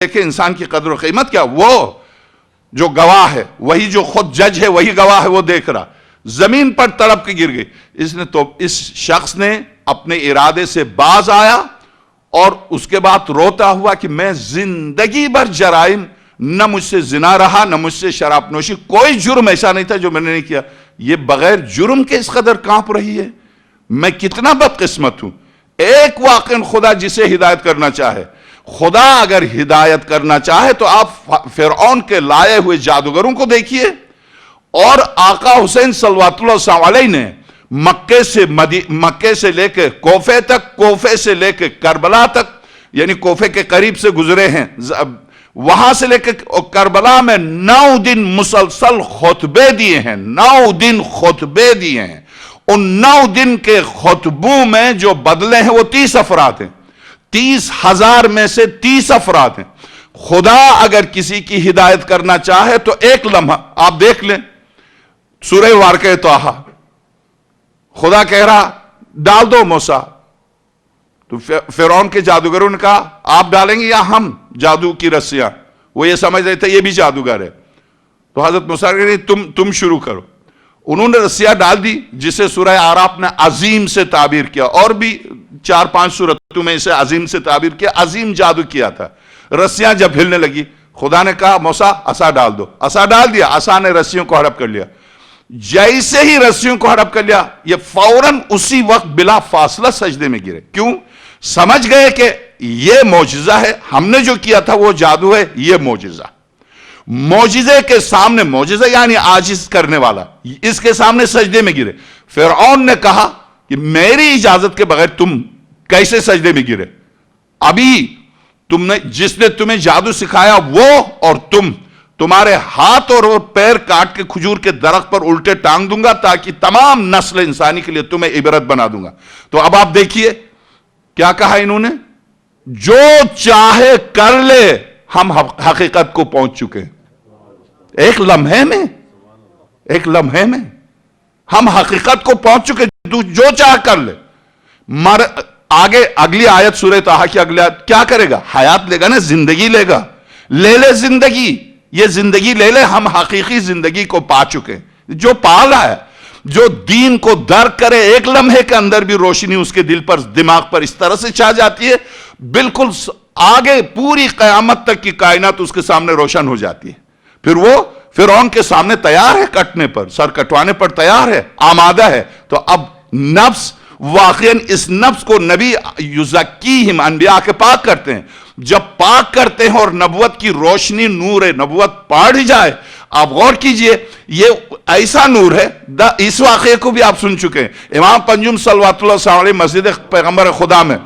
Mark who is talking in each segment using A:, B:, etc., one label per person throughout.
A: دیکھیں انسان کی قدر و قیمت کیا، وہ جو گواہ ہے وہی جو خود جج ہے وہی گواہ ہے، وہ دیکھ رہا، زمین پر تڑپ کے گر گئی۔ اس شخص نے اپنے ارادے سے باز آیا اور اس کے بعد روتا ہوا کہ میں زندگی بھر جرائم، نہ مجھ سے زنا رہا، نہ مجھ سے شراب نوشی، کوئی جرم ایسا نہیں تھا جو میں نے نہیں کیا، یہ بغیر جرم کے اس قدر کانپ رہی ہے، میں کتنا بدقسمت ہوں۔ ایک واقعاً خدا جسے ہدایت کرنا چاہے، خدا اگر ہدایت کرنا چاہے تو آپ فرعون کے لائے ہوئے جادوگروں کو دیکھیے، اور آقا حسین صلوات اللہ علیہ نے مکے سے لے کے کوفے تک، کوفے سے لے کے کربلا تک، یعنی کوفے کے قریب سے گزرے ہیں، وہاں سے لے کے کربلا میں 9 دن مسلسل خطبے دیے ہیں، 9 دن خطبے دیے ہیں۔ ان 9 دن کے خطبوں میں جو بدلے ہیں وہ 30 افراد ہیں، 30,000 میں سے 30 افراد ہیں۔ خدا اگر کسی کی ہدایت کرنا چاہے تو ایک لمحہ آپ دیکھ لیں، سورہ واقعہ طٰہٰ، خدا کہہ رہا ڈال دو موسیٰ، تو فرعون کے جادوگروں نے کہا آپ ڈالیں گے یا ہم جادو کی رسیاں؟ وہ یہ سمجھ رہے تھے یہ بھی جادوگر ہے، تو حضرت موسیٰ نے کہا تم شروع کرو۔ انہوں نے رسیاں ڈال دی، جسے سورہ اعراف نے عظیم سے تعبیر کیا، اور بھی 4-5 سورتوں میں اسے عظیم سے تعبیر کیا، عظیم جادو کیا تھا۔ رسیاں جب ہلنے لگی، خدا نے کہا موسیٰ عصا ڈال دو، عصا ڈال دیا، عصا نے رسیوں کو ہڑپ کر لیا۔ جیسے ہی رسیوں کو ہڑپ کر لیا، یہ فوراً اسی وقت بلا فاصلہ سجدے میں گرے۔ کیوں؟ سمجھ گئے کہ یہ معجزہ ہے، ہم نے جو کیا تھا وہ جادو ہے، یہ معجزہ۔ معجزے کے سامنے، معجزہ یعنی عاجز کرنے والا، اس کے سامنے سجدے میں گرے۔ فرعون نے کہا کہ میری اجازت کے بغیر تم کیسے سجدے میں گرے؟ ابھی جس نے تمہیں جادو سکھایا وہ اور تمہارے ہاتھ اور پیر کاٹ کے کھجور کے درخت پر الٹے ٹانگ دوں گا، تاکہ تمام نسل انسانی کے لیے تمہیں عبرت بنا دوں گا۔ تو اب آپ دیکھیے کیا کہا انہوں نے، جو چاہے کر لے، ہم حقیقت کو پہنچ چکے ہیں۔ ایک لمحے میں ہم حقیقت کو پہنچ چکے، تو جو چاہ کر لے۔ آگے اگلی آیت سورہ طٰہٰ کی اگلی آیت کیا کرے گا؟ حیات لے گا نا، زندگی لے گا، لے زندگی، یہ زندگی لے لے، ہم حقیقی زندگی کو پا چکے ہیں۔ جو پا رہا ہے، جو دین کو درک کرے، ایک لمحے کے اندر بھی روشنی اس کے دل پر، دماغ پر اس طرح سے چھا جاتی ہے، بالکل آگے پوری قیامت تک کی کائنات اس کے سامنے روشن ہو جاتی ہے۔ پھر وہ فرعون کے سامنے تیار ہے، کٹنے پر، سر کٹوانے پر تیار ہے، آمادہ ہے۔ تو اب نفس، واقعاً اس نفس کو نبی یزکیہم، انبیاء کے پاک کرتے ہیں۔ جب پاک کرتے ہیں اور نبوت کی روشنی، نور نبوت پڑھ جائے، آپ غور کیجئے، یہ ایسا نور ہے، اس واقعے کو بھی آپ سن چکے ہیں۔ امام پنجم صلوات اللہ علیہ مسجد پیغمبر خدا میں،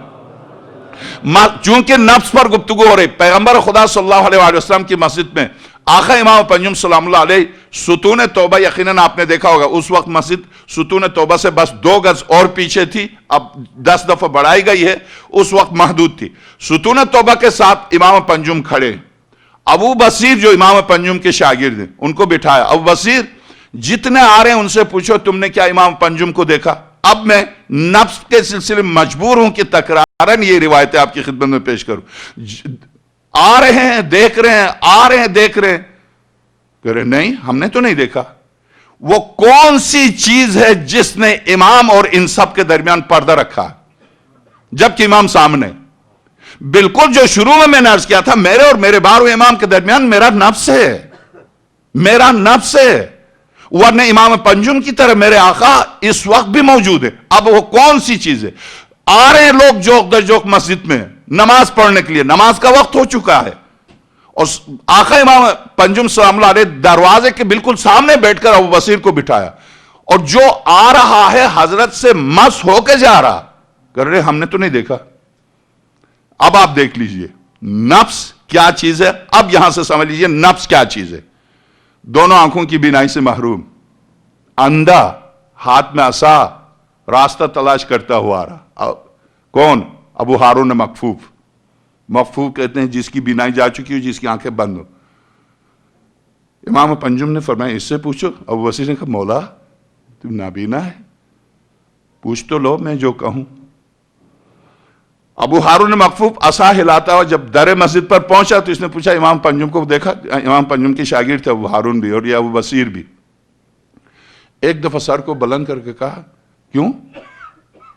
A: چونکہ نفس پر گفتگو ہو رہی، پیغمبر خدا صلی اللہ علیہ وسلم کی مسجد میں آقا امام پنجم سلام اللہ علیہ ستون توبہ، یقیناً آپ نے دیکھا ہوگا، اس وقت مسجد ستون توبہ سے بس 2 گز اور پیچھے تھی، اب 10 دفعہ بڑھائی گئی ہے، اس وقت محدود تھی۔ ستون توبہ کے ساتھ امام پنجم کھڑے، ابو بصیر جو امام پنجم کے شاگرد ہیں ان کو بٹھایا، ابو بصیر جتنے آ رہے ہیں ان سے پوچھو تم نے کیا امام پنجم کو دیکھا؟ اب میں نفس کے سلسلے میں مجبور ہوں کہ تکرارن یہ روایتیں آپ کی خدمت میں پیش کروں۔ آ رہے ہیں دیکھ رہے ہیں، آ رہے ہیں دیکھ رہے ہیں، کہہ رہے نہیں ہم نے تو نہیں دیکھا۔ وہ کون سی چیز ہے جس نے امام اور ان سب کے درمیان پردہ رکھا جبکہ امام سامنے؟ بالکل جو شروع میں نے عرض کیا تھا، میرے اور میرے بارو امام کے درمیان میرا نفس ہے، میرا نفس ہے، ورنہ امام پنجم کی طرح میرے آقا اس وقت بھی موجود ہے۔ اب وہ کون سی چیز ہے؟ آ رہے ہیں لوگ جوک در جوک مسجد میں نماز پڑھنے کے لیے، نماز کا وقت ہو چکا ہے، اور آقا امام پنجم سلام اللہ علیہ دروازے کے بالکل سامنے بیٹھ کر ابو بصیر کو بٹھایا، اور جو آ رہا ہے حضرت سے مس ہو کے جا رہا، کر رہے ہم نے تو نہیں دیکھا۔ اب آپ دیکھ لیجئے نفس کیا چیز ہے، اب یہاں سے سمجھ لیجئے نفس کیا چیز ہے۔ دونوں آنکھوں کی بینائی سے محروم، اندھا، ہاتھ میں عصا، راستہ تلاش کرتا ہوا آ رہا۔ کون؟ ابو ہارون مکفوف کہتے ہیں جس کی بینائی جا چکی ہو، جس کی آنکھیں بند ہو۔ امام پنجم نے فرمایا اس سے پوچھو۔ ابو بصیر نے کہا مولا تم نابینا ہے، پوچھ تو لو میں جو کہوں۔ ابو ہارون مکفوف عصا ہلاتا ہوا جب در مسجد پر پہنچا تو اس نے پوچھا امام پنجم کو دیکھا؟ امام پنجم کے شاگرد تھے ابو ہارون بھی اور یہ ابو بصیر بھی. ایک دفعہ سر کو بلند کر کے کہا کیوں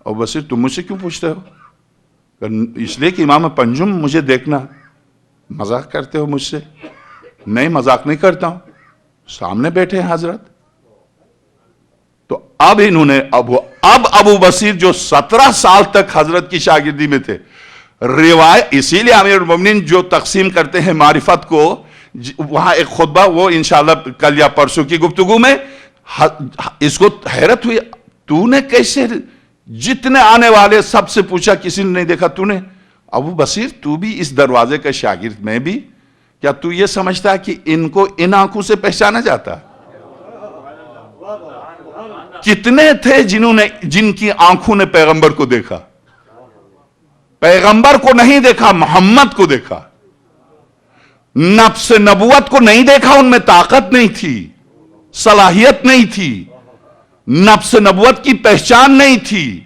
A: ابو بصیر تم مجھ سے کیوں پوچھتے ہو؟ اس لیے کہ امام پنجم مجھے دیکھنا. مذاق کرتے ہو مجھ سے؟ نہیں مذاق نہیں کرتا ہوں, سامنے بیٹھے ہیں حضرت. تو اب انہوں نے ابو بصیر جو 17 سال تک حضرت کی شاگردی میں تھے, روایت اسی لیے امیر المومنین جو تقسیم کرتے ہیں معرفت کو, وہاں ایک خطبہ وہ انشاءاللہ کل یا پرسوں کی گفتگو میں اس کو حیرت ہوئی, تو نے کیسے جتنے آنے والے سب سے پوچھا کسی نے نہیں دیکھا, تو نے ابو بصیر تو بھی اس دروازے کا شاگرد, میں بھی, کیا تو یہ سمجھتا ہے کہ ان کو ان آنکھوں سے پہچانا جاتا؟ کتنے تھے جن کی آنکھوں نے پیغمبر کو دیکھا؟ پیغمبر کو نہیں دیکھا, محمد کو دیکھا. نفس نبوت کو نہیں دیکھا, ان میں طاقت نہیں تھی, صلاحیت نہیں تھی, نفس نبوت کی پہچان نہیں تھی.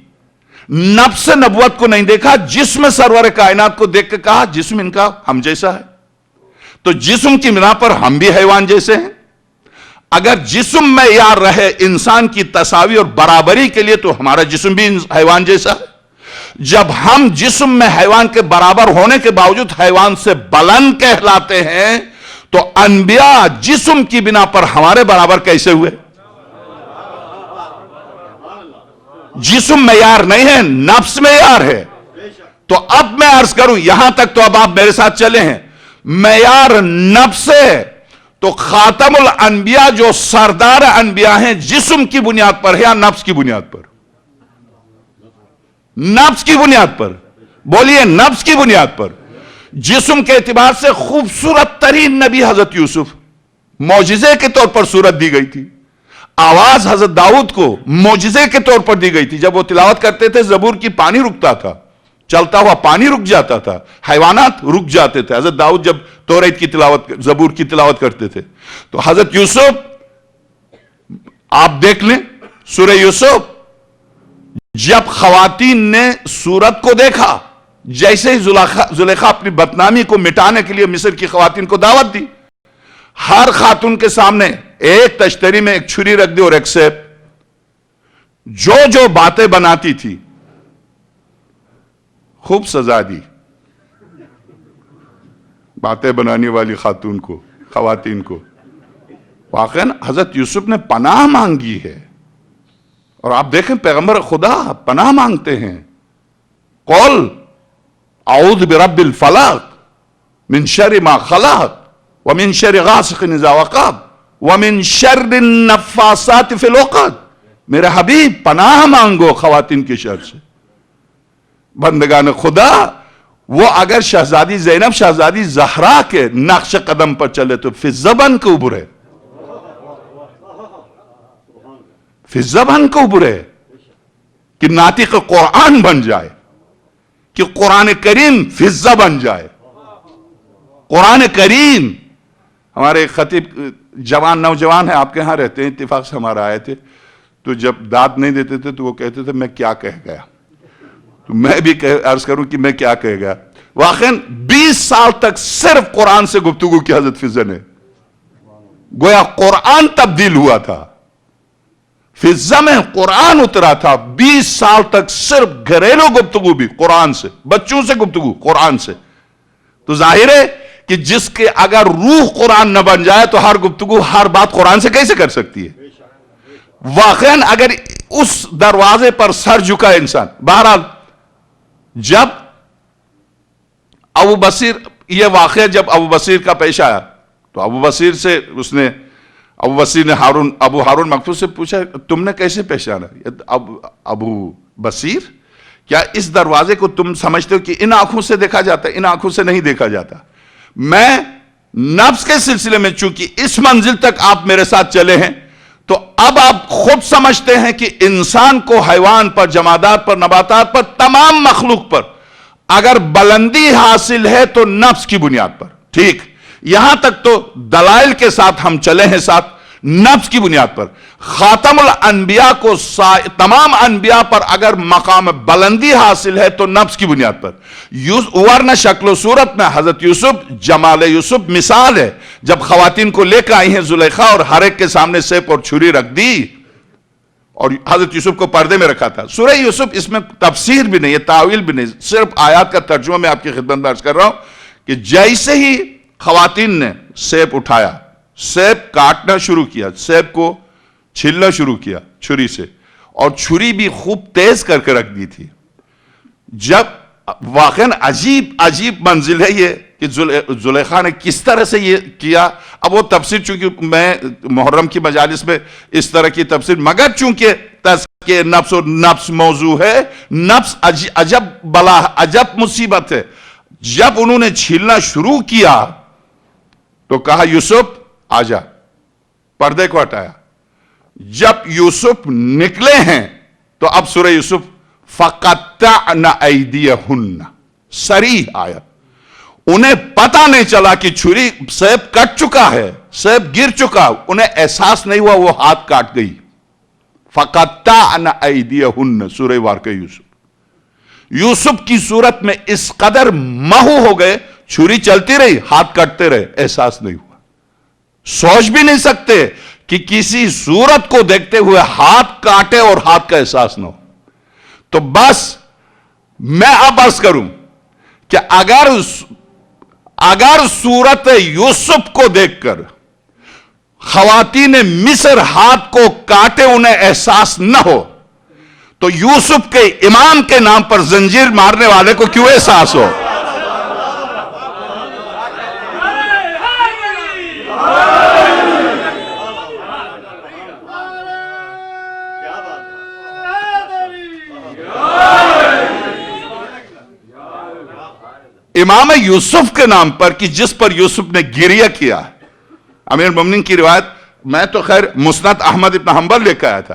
A: نفس نبوت کو نہیں دیکھا, جسم سرور کائنات کو دیکھ کے کہا جسم ان کا ہم جیسا ہے. تو جسم کی بنا پر ہم بھی حیوان جیسے ہیں. اگر جسم معیار رہے انسان کی تساوی اور برابری کے لیے تو ہمارا جسم بھی حیوان جیسا ہے. جب ہم جسم میں حیوان کے برابر ہونے کے باوجود حیوان سے بلند کہلاتے ہیں تو انبیاء جسم کی بنا پر ہمارے برابر کیسے ہوئے؟ جسم معیار نہیں ہے, نفس معیار ہے. تو اب میں عرض کروں, یہاں تک تو اب آپ میرے ساتھ چلے ہیں, معیار نفس ہے تو خاتم الانبیاء جو سردار انبیاء ہیں جسم کی بنیاد پر ہے یا نفس کی بنیاد پر؟ نفس کی بنیاد پر. بولیے نفس کی بنیاد پر. جسم کے اعتبار سے خوبصورت ترین نبی حضرت یوسف, معجزے کے طور پر صورت دی گئی تھی. آواز حضرت داؤد کو معجزے کے طور پر دی گئی تھی. جب وہ تلاوت کرتے تھے زبور کی پانی رکتا تھا, چلتا ہوا پانی رک جاتا تھا, حیوانات رک جاتے تھے. حضرت داؤد جب توریت کی تلاوت, زبور کی تلاوت کرتے تھے تو حضرت یوسف, آپ دیکھ لیں سورہ یوسف, جب خواتین نے سورت کو دیکھا, جیسے ہی زلیخا اپنی بدنامی کو مٹانے کے لیے مصر کی خواتین کو دعوت دی, ہر خاتون کے سامنے ایک تشتری میں ایک چھری رکھ دی اور ایک سیب. جو باتیں بناتی تھی خوب سزا دی باتیں بنانے والی خواتین کو. واقعاً حضرت یوسف نے پناہ مانگی ہے. اور آپ دیکھیں پیغمبر خدا پناہ مانگتے ہیں. قل اعوذ برب الفلق من شر ما خلق ومن شر غاسق اذا وقب ومن شر النفاثات فی العقد. میرے حبیب پناہ مانگو خواتین کے شر سے. بندگان خدا وہ اگر شہزادی زینب شہزادی زہرا کے نقش قدم پر چلے تو فی الزبن کو ابھرے, فی الزبن کو ابھرے کہ ناطق قرآن بن جائے, کہ قرآن کریم فی الزبن جائے. قرآن کریم. ہمارے خطیب نوجوان ہیں, آپ کے ہاں رہتے ہیں, اتفاق سے ہمارا آئے تھے, تو جب داد نہیں دیتے تھے تو وہ کہتے تھے میں کیا کہہ گیا. تو میں بھی عرض کروں کہ میں کیا کہہ گیا. واقعاً 20 سال تک صرف قرآن سے گفتگو کی حضرت فضل نے, گویا قرآن تبدیل ہوا تھا, فضا میں قرآن اترا تھا. 20 سال تک صرف گھریلو گفتگو بھی قرآن سے, بچوں سے گفتگو قرآن سے. تو ظاہر ہے کہ جس کے اگر روح قرآن نہ بن جائے تو ہر گفتگو ہر بات قرآن سے کیسے کر سکتی ہے. واقعاً اگر اس دروازے پر سر جھکا انسان. بہرحال جب ابو بصیر, یہ واقعہ جب ابو بصیر کا پیش آیا تو ابو بصیر سے ابو بصیر نے ابو ہارون مکفوف سے پوچھا تم نے کیسے پہچانا؟ ابو بصیر کیا اس دروازے کو تم سمجھتے ہو کہ ان آنکھوں سے دیکھا جاتا ہے؟ ان آنکھوں سے نہیں دیکھا جاتا. میں نفس کے سلسلے میں چونکہ اس منزل تک آپ میرے ساتھ چلے ہیں تو اب آپ خود سمجھتے ہیں کہ انسان کو حیوان پر, جمادات پر, نباتات پر, تمام مخلوق پر اگر بلندی حاصل ہے تو نفس کی بنیاد پر. ٹھیک, یہاں تک تو دلائل کے ساتھ ہم چلے ہیں ساتھ, نفس کی بنیاد پر. خاتم الانبیاء کو تمام انبیاء پر اگر مقام بلندی حاصل ہے تو نفس کی بنیاد پر. ورنہ شکل و صورت میں حضرت یوسف جمال یوسف مثال ہے. جب خواتین کو لے کے آئی ہیں زلیخا اور ہر ایک کے سامنے سیف اور چھری رکھ دی اور حضرت یوسف کو پردے میں رکھا تھا. سورہ یوسف اس میں تفسیر بھی نہیں ہے، تعویل بھی نہیں، صرف آیات کا ترجمہ میں آپ کی خدمت میں عرض کر رہا ہوں کہ جیسے ہی خواتین نے سیب اٹھایا، سیب کاٹنا شروع کیا، سیب کو چھلنا شروع کیا چھری سے، اور چھری بھی خوب تیز کر کے رکھ دی تھی. جب واقعاً عجیب منزل ہے یہ کہ زلیخا نے کس طرح سے یہ کیا. اب وہ تفسیر چونکہ میں محرم کی مجالس میں اس طرح کی تفسیر، مگر چونکہ تزکیہ نفس اور نفس موضوع ہے، نفس عجب بلا عجب مصیبت ہے. جب انہوں نے چھیلنا شروع کیا تو کہا یوسف آجا، پردے کو ہٹایا. جب یوسف نکلے ہیں تو اب سورہ یوسف فَقَطَّعْنَ أَيْدِيَهُنَّ صریح آیت. انہیں پتہ نہیں چلا کہ چھری سیب کٹ چکا ہے، سیب گر چکا، انہیں احساس نہیں ہوا وہ ہاتھ کاٹ گئی. فَقَطَّعْنَ أَيْدِيَهُنَّ سورہ واقعہ یوسف. یوسف کی صورت میں اس قدر محو ہو گئے، چھری چلتی رہی، ہاتھ کٹتے رہے، احساس نہیں ہوا. سوچ بھی نہیں سکتے کہ کسی صورت کو دیکھتے ہوئے ہاتھ کاٹے اور ہاتھ کا احساس نہ ہو. تو بس میں اب عرض کروں کہ اگر صورت یوسف کو دیکھ کر خواتین مصر ہاتھ کو کاٹے انہیں احساس نہ ہو تو یوسف کے امام کے نام پر زنجیر مارنے والے کو کیوں احساس ہو؟ امام یوسف کے نام پر کہ جس پر یوسف نے گریہ کیا. امیر المومنین کی روایت میں تو خیر مسند احمد ابن حنبل لے کے آیا تھا،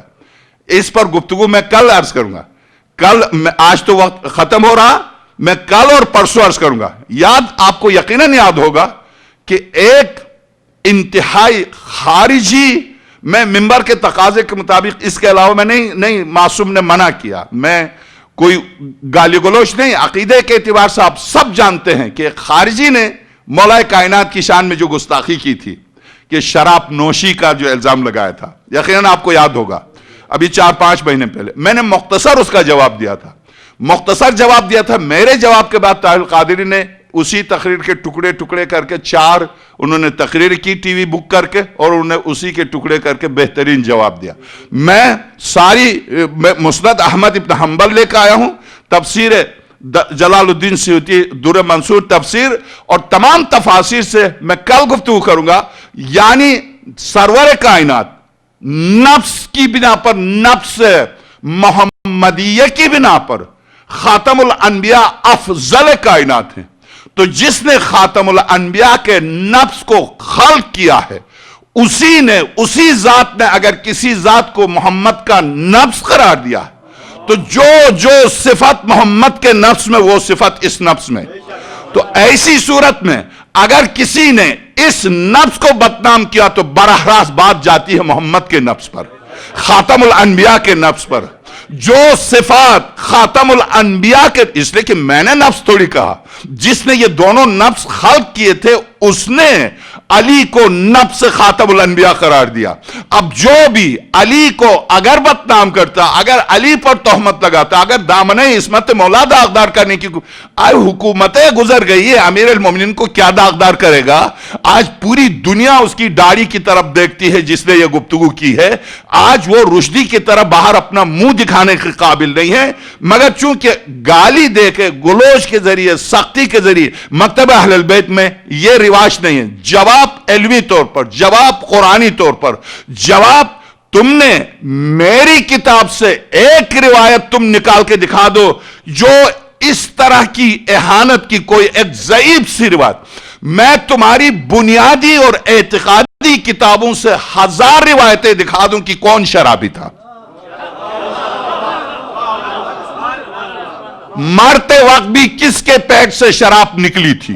A: اس پر گفتگو میں کل عرض کروں گا. آج تو وقت ختم ہو رہا، میں کل اور پرسوں عرض کروں گا. آپ کو یقیناً یاد ہوگا کہ ایک انتہائی خارجی، میں منبر کے تقاضے کے مطابق اس کے علاوہ میں نہیں معصوم نے منع کیا، میں کوئی گالی گلوچ نہیں، عقیدے کے اعتبار سے آپ سب جانتے ہیں کہ خارجی نے مولا کائنات کی شان میں جو گستاخی کی تھی کہ شراب نوشی کا جو الزام لگایا تھا، یقیناً آپ کو یاد ہوگا. ابھی 4-5 مہینے پہلے میں نے مختصر اس کا جواب دیا تھا. میرے جواب کے بعد طاہر القادری نے اسی تقریر کے ٹکڑے کر کے 4 انہوں نے تقریر کی ٹی وی بک کر کے، اور انہوں نے اسی کے ٹکڑے کر کے بہترین جواب دیا. میں مسند احمد ابن حنبل لے کے آیا ہوں، تفسیر جلال الدین سیوطی در منصور تفسیر اور تمام تفاسیر سے میں کل گفتگو کروں گا. یعنی سرور کائنات نفس کی بنا پر، نفس محمدیہ کی بنا پر خاتم الانبیاء افضل کائنات ہیں. تو جس نے خاتم الانبیاء کے نفس کو خلق کیا ہے، اسی ذات نے اگر کسی ذات کو محمد کا نفس قرار دیا ہے تو جو صفت محمد کے نفس میں وہ صفت اس نفس میں. تو ایسی صورت میں اگر کسی نے اس نفس کو بدنام کیا تو براہ راست بات جاتی ہے محمد کے نفس پر، خاتم الانبیاء کے نفس پر. جو صفات خاتم الانبیاء کے، اس لیے کہ میں نے نفس تھوڑی کہا، جس نے یہ دونوں نفس خلق کیے تھے اس نے علی کو نفس خاتم الانبیاء قرار دیا. اب جو بھی علی کو اگر بدنام کرتا، اگر علی پر تہمت لگاتا، اگر دامن عصمت مولا داغدار کرنے کی حکومتیں گزر گئی ہے، امیر المومنین کو کیا داغدار کرے گا؟ آج پوری دنیا اس کی داڑھی کی طرف دیکھتی ہے جس نے یہ گفتگو کی ہے. آج وہ رشدی کی طرح باہر اپنا منہ دکھانے کے قابل نہیں ہے، مگر چونکہ گالی دے کے، گلوچ کے ذریعے، سختی کے ذریعے، مکتب اہل البیت میں یہ رواج نہیں ہے. جواب علمی طور پر، جواب قرآنی طور پر، جواب تم نے میری کتاب سے ایک روایت تم نکال کے دکھا دو جو اس طرح کی اہانت کی کوئی ایک ضعیف سی روایت. میں تمہاری بنیادی اور اعتقادی کتابوں سے 1000 روایتیں دکھا دوں کہ کون شرابی تھا، مرتے وقت بھی کس کے پیٹ سے شراب نکلی تھی.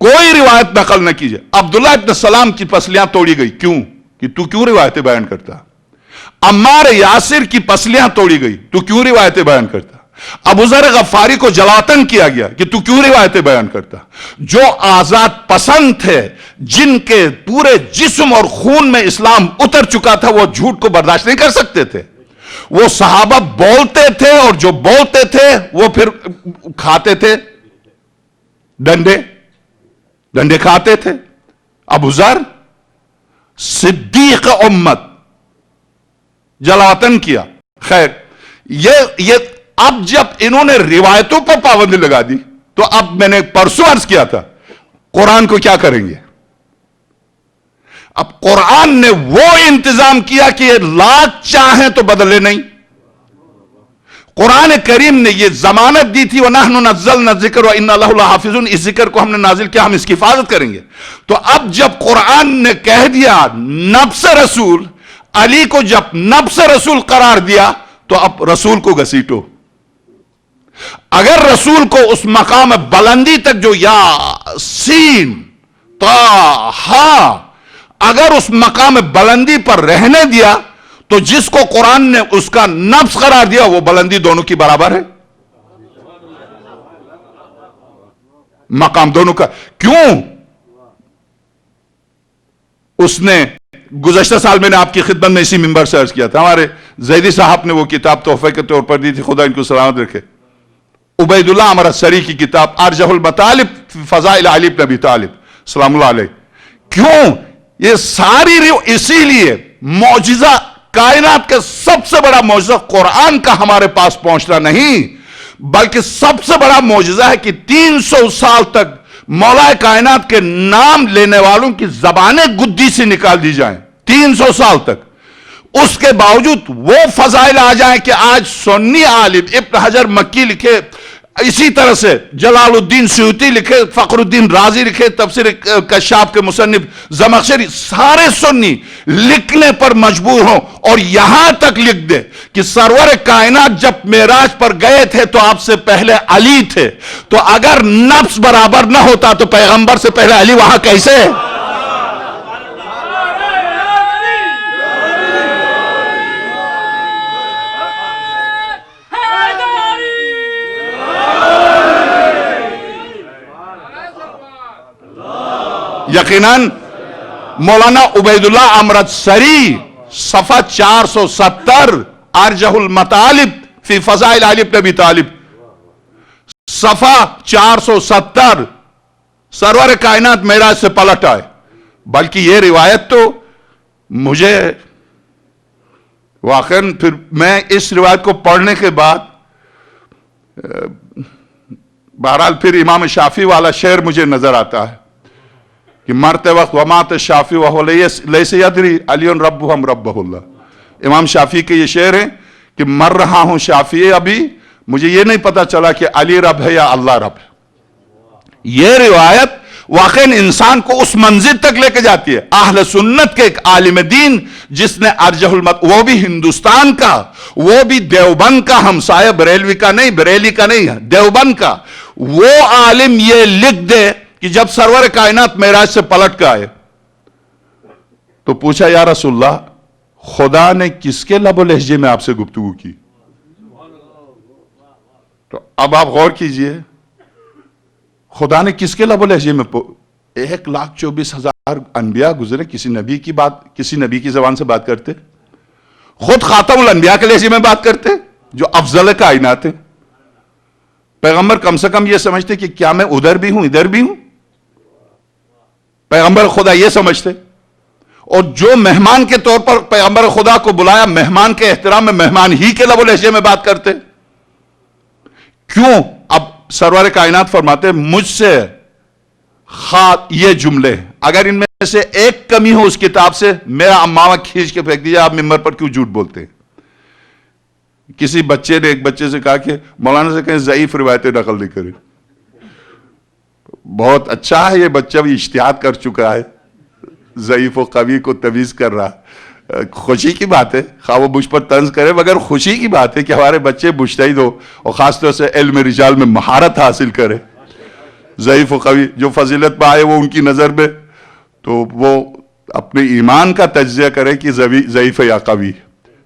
A: کوئی روایت نقل نہ کیجیے. عبداللہ ابن سلام کی پسلیاں توڑی گئی. کیوں؟ کہ تو کیوں روایتیں بیان کرتا؟ عمار یاسر کی پسلیاں توڑی گئی. تو کیوں روایتیں بیان کرتا؟ ابو ذر غفاری کو جلاوطن کیا گیا کہ تو کیوں روایتیں بیان کرتا؟ جو آزاد پسند تھے، جن کے پورے جسم اور خون میں اسلام اتر چکا تھا، وہ جھوٹ کو برداشت نہیں کر سکتے تھے. وہ صحابہ بولتے تھے اور جو بولتے تھے وہ پھر کھاتے تھے ڈنڈے کھاتے تھے. ابو ذر صدیق امت جلاوطن کیا. خیر، یہ اب جب انہوں نے روایتوں پر پابندی لگا دی تو اب میں نے پرسوں عرض کیا تھا قرآن کو کیا کریں گے. اب قرآن نے وہ انتظام کیا کہ یہ لاکھ چاہیں تو بدلے نہیں. قرآن کریم نے یہ ضمانت دی تھی وَنَحْنُ نَزَّلْنَا الذِّكْرَ وَإِنَّا لَهُ لَحَافِظُونَ، اس ذکر کو ہم نے نازل کیا، ہم اس کی حفاظت کریں گے. تو اب جب قرآن نے کہہ دیا نفس رسول، علی کو جب نفس رسول قرار دیا تو اب رسول کو گھسیٹو. اگر رسول کو اس مقام بلندی تک جو یاسین طٰہٰ، اگر اس مقام بلندی پر رہنے دیا تو جس کو قرآن نے اس کا نفس قرار دیا وہ بلندی دونوں کی برابر ہے. مقام دونوں کا. کیوں؟ اس نے گزشتہ سال میں نے آپ کی خدمت میں اسی منبر سے عرض کیا تھا، ہمارے زیدی صاحب نے وہ کتاب تحفے کے طور پر دی تھی، خدا ان کو سلامت رکھے. عبید اللہ عمر السری کی کتاب ارجح المطالب فی فضائل علی بن ابی طالب سلام اللہ علیہ. کیوں؟ یہ ساری اسی لیے معجزہ، کائنات کا سب سے بڑا معجزہ قرآن کا ہمارے پاس پہنچنا نہیں، بلکہ سب سے بڑا معجزہ ہے کہ 300 سال تک مولا کائنات کے نام لینے والوں کی زبانیں گدی سے نکال دی جائیں. 300 سال تک. اس کے باوجود وہ فضائل آ جائیں کہ آج سنی عالم ابن حجر مکی لکھے، اسی طرح سے جلال الدین سیوطی لکھے، فخر الدین رازی لکھے، تفسیر کشاف کے مصنف زمخشری، سارے سنی لکھنے پر مجبور ہوں اور یہاں تک لکھ دے کہ سرور کائنات جب معراج پر گئے تھے تو آپ سے پہلے علی تھے. تو اگر نفس برابر نہ ہوتا تو پیغمبر سے پہلے علی وہاں کیسے ہے؟ یقیناً مولانا عبید اللہ عمر السری صفحہ 470 ارجح المطالب فی فضائل علی بن ابی طالب، صفحہ 470. سرور کائنات معراج سے پلٹ آئے. بلکہ یہ روایت تو مجھے واقعاً پھر میں اس روایت کو پڑھنے کے بعد بہرحال پھر امام شافعی والا شعر مجھے نظر آتا ہے کہ مرتے وقت ومات الشافعی وہو لیس یدری علی ربہم ربہ اللہ. امام شافعی کے یہ شعر ہیں کہ مر رہا ہوں شافعی، ابھی مجھے یہ نہیں پتا چلا کہ علی رب ہے یا اللہ رب ہے. یہ روایت واقعاً انسان کو اس منزل تک لے کے جاتی ہے. اہل سنت کے ایک عالم دین جس نے ارجح وہ بھی ہندوستان کا، وہ بھی دیوبند کا، ہمسایہ بریلوی کا نہیں، بریلی کا نہیں، دیوبند کا، وہ عالم یہ لکھ دے کہ جب سرور کائنات معراج سے پلٹ کے آئے تو پوچھا یا رسول اللہ خدا نے کس کے لب و لہجے میں آپ سے گفتگو کی؟ تو اب آپ غور کیجئے، خدا نے کس کے لب و لہجے میں 1,24,000 انبیاء گزرے، کسی نبی کی زبان سے بات کرتے؟ خود خاتم الانبیاء کے لہجے میں بات کرتے جو افضل کائنات ہیں. پیغمبر کم سے کم یہ سمجھتے کہ کیا میں ادھر بھی ہوں ادھر بھی ہوں؟ پیغمبر خدا یہ سمجھتے. اور جو مہمان کے طور پر پیغمبر خدا کو بلایا، مہمان کے احترام میں مہمان ہی کے لب و لہجے میں بات کرتے. کیوں؟ اب سرور کائنات فرماتے مجھ سے یہ جملے اگر ان میں سے ایک کمی ہو اس کتاب سے، میرا امامہ کھینچ کے پھینک دیجیے، آپ ممبر پر کیوں جھوٹ بولتے ہیں. کسی بچے نے ایک بچے سے کہا کہ مولانا سے کہیں ضعیف روایتیں نقل نہیں کرے. بہت اچھا ہے، یہ بچہ بھی اجتہاد کر چکا ہے، ضعیف و قوی کو تمیز کر رہا. خوشی کی بات ہے، خواہ وہ مجھ پر طنز کرے، مگر خوشی کی بات ہے کہ ہمارے بچے مجتہد ہو اور خاص طور سے علم رجال میں مہارت حاصل کرے. ضعیف و قوی جو فضیلت میں آئے وہ ان کی نظر میں، تو وہ اپنے ایمان کا تجزیہ کرے کہ ضعیف یا قوی.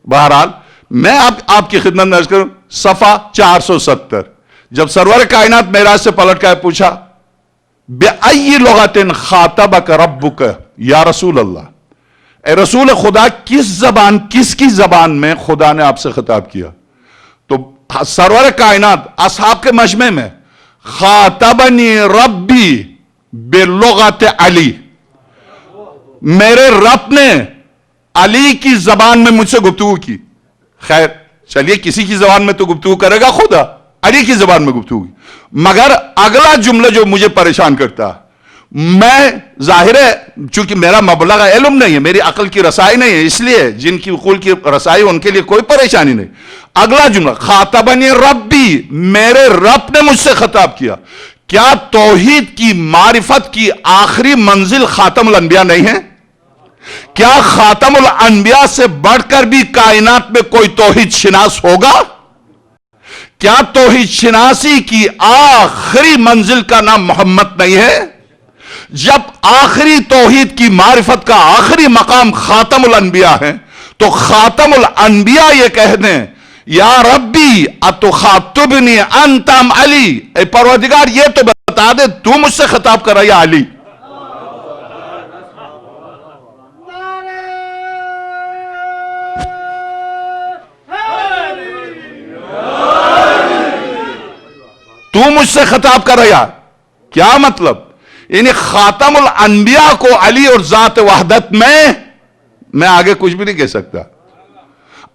A: بہرحال میں آپ کی خدمت میں عرض کروں، صفحہ 470 جب سرور کائنات معراج سے پلٹ کر پوچھا بِأَيِّ لُغَةٍ خَاطَبَكَ رَبُّكَ یا رسول اللہ، اے رسول خدا کس کی زبان میں خدا نے آپ سے خطاب کیا؟ تو سرور کائنات اصحاب کے مجمع میں خاطبنی ربی بلغت علی، میرے رب نے علی کی زبان میں مجھ سے گفتگو کی. خیر چلیے کسی کی زبان میں تو گفتگو کرے گا خدا، علی کی زبان میں گفتگو کی. مگر اگلا جملہ جو مجھے پریشان کرتا، میں ظاہر ہے چونکہ میرا مبلغ علم نہیں ہے، میری عقل کی رسائی نہیں ہے، اس لیے جن کی عقول کی رسائی ان کے لیے کوئی پریشانی نہیں. اگلا جملہ خاطبنی ربی، میرے رب نے مجھ سے خطاب کیا. کیا توحید کی معرفت کی آخری منزل خاتم الانبیاء نہیں ہے؟ کیا خاتم الانبیاء سے بڑھ کر بھی کائنات میں کوئی توحید شناس ہوگا؟ کیا توحید شناسی کی آخری منزل کا نام محمد نہیں ہے؟ جب آخری توحید کی معرفت کا آخری مقام خاتم الانبیاء ہے تو خاتم الانبیاء یہ کہہ دیں یا ربی اتخاطبنی انتم علی، اے پروردگار یہ تو بتا دے تو مجھ سے خطاب کر رہا یا علی. تو مجھ سے خطاب کر رہا، کیا مطلب؟ یعنی خاتم الانبیاء کو علی اور ذات وحدت میں آگے کچھ بھی نہیں کہہ سکتا.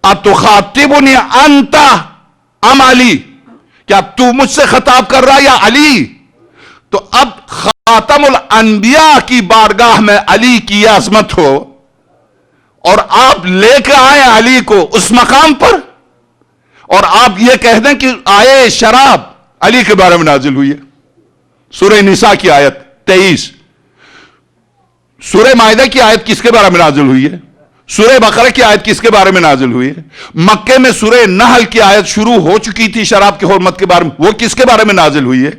A: اتخاطبنی انت ام علی، کیا تو مجھ سے خطاب کر رہا یا علی؟ تو اب خاتم الانبیاء کی بارگاہ میں علی کی یہ عظمت ہو اور آپ لے کے آئے علی کو اس مقام پر، اور آپ یہ کہہ دیں کہ آئے شراب علی کے بارے میں نازل ہوئی ہے. سورہ نساء کی آیت 23. سورہ مائدہ کی آیت کس کے بارے میں نازل ہوئی ہے؟ سورہ بقرہ کی آیت کس کے بارے میں نازل ہوئی ہے؟ مکے میں سورہ نحل کی آیت شروع ہو چکی تھی شراب کی حرمت کے بارے میں، وہ کس کے بارے میں نازل ہوئی ہے؟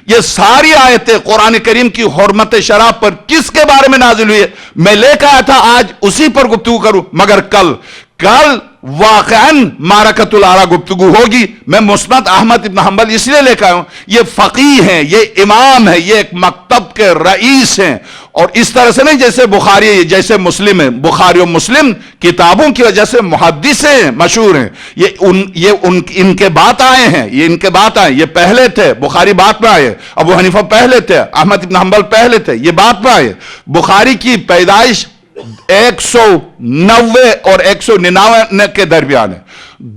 A: یہ ساری آیتیں قرآن کریم کی حرمت شراب پر کس کے بارے میں نازل ہوئی ہے؟ میں لے کے آیا تھا آج اسی پر گفتگو کروں، مگر کل واقعاً معرکۃ الآراء گفتگو ہوگی. میں مسند احمد ابن حنبل اس لیے لے کے آیا ہوں، یہ فقیہ ہیں، یہ امام ہیں، یہ ایک مکتب کے رئیس ہیں. اور اس طرح سے نہیں جیسے بخاری جیسے مسلم ہیں، بخاری و مسلم کتابوں کی وجہ سے محدث ہیں، مشہور ہیں. ان کے بعد آئے ہیں، یہ پہلے تھے. بخاری بعد میں آئے، ابو حنیفہ پہلے تھے، احمد ابن حنبل پہلے تھے، یہ بعد میں آئے. بخاری کی پیدائش 190 اور 199 کے درمیان ہے،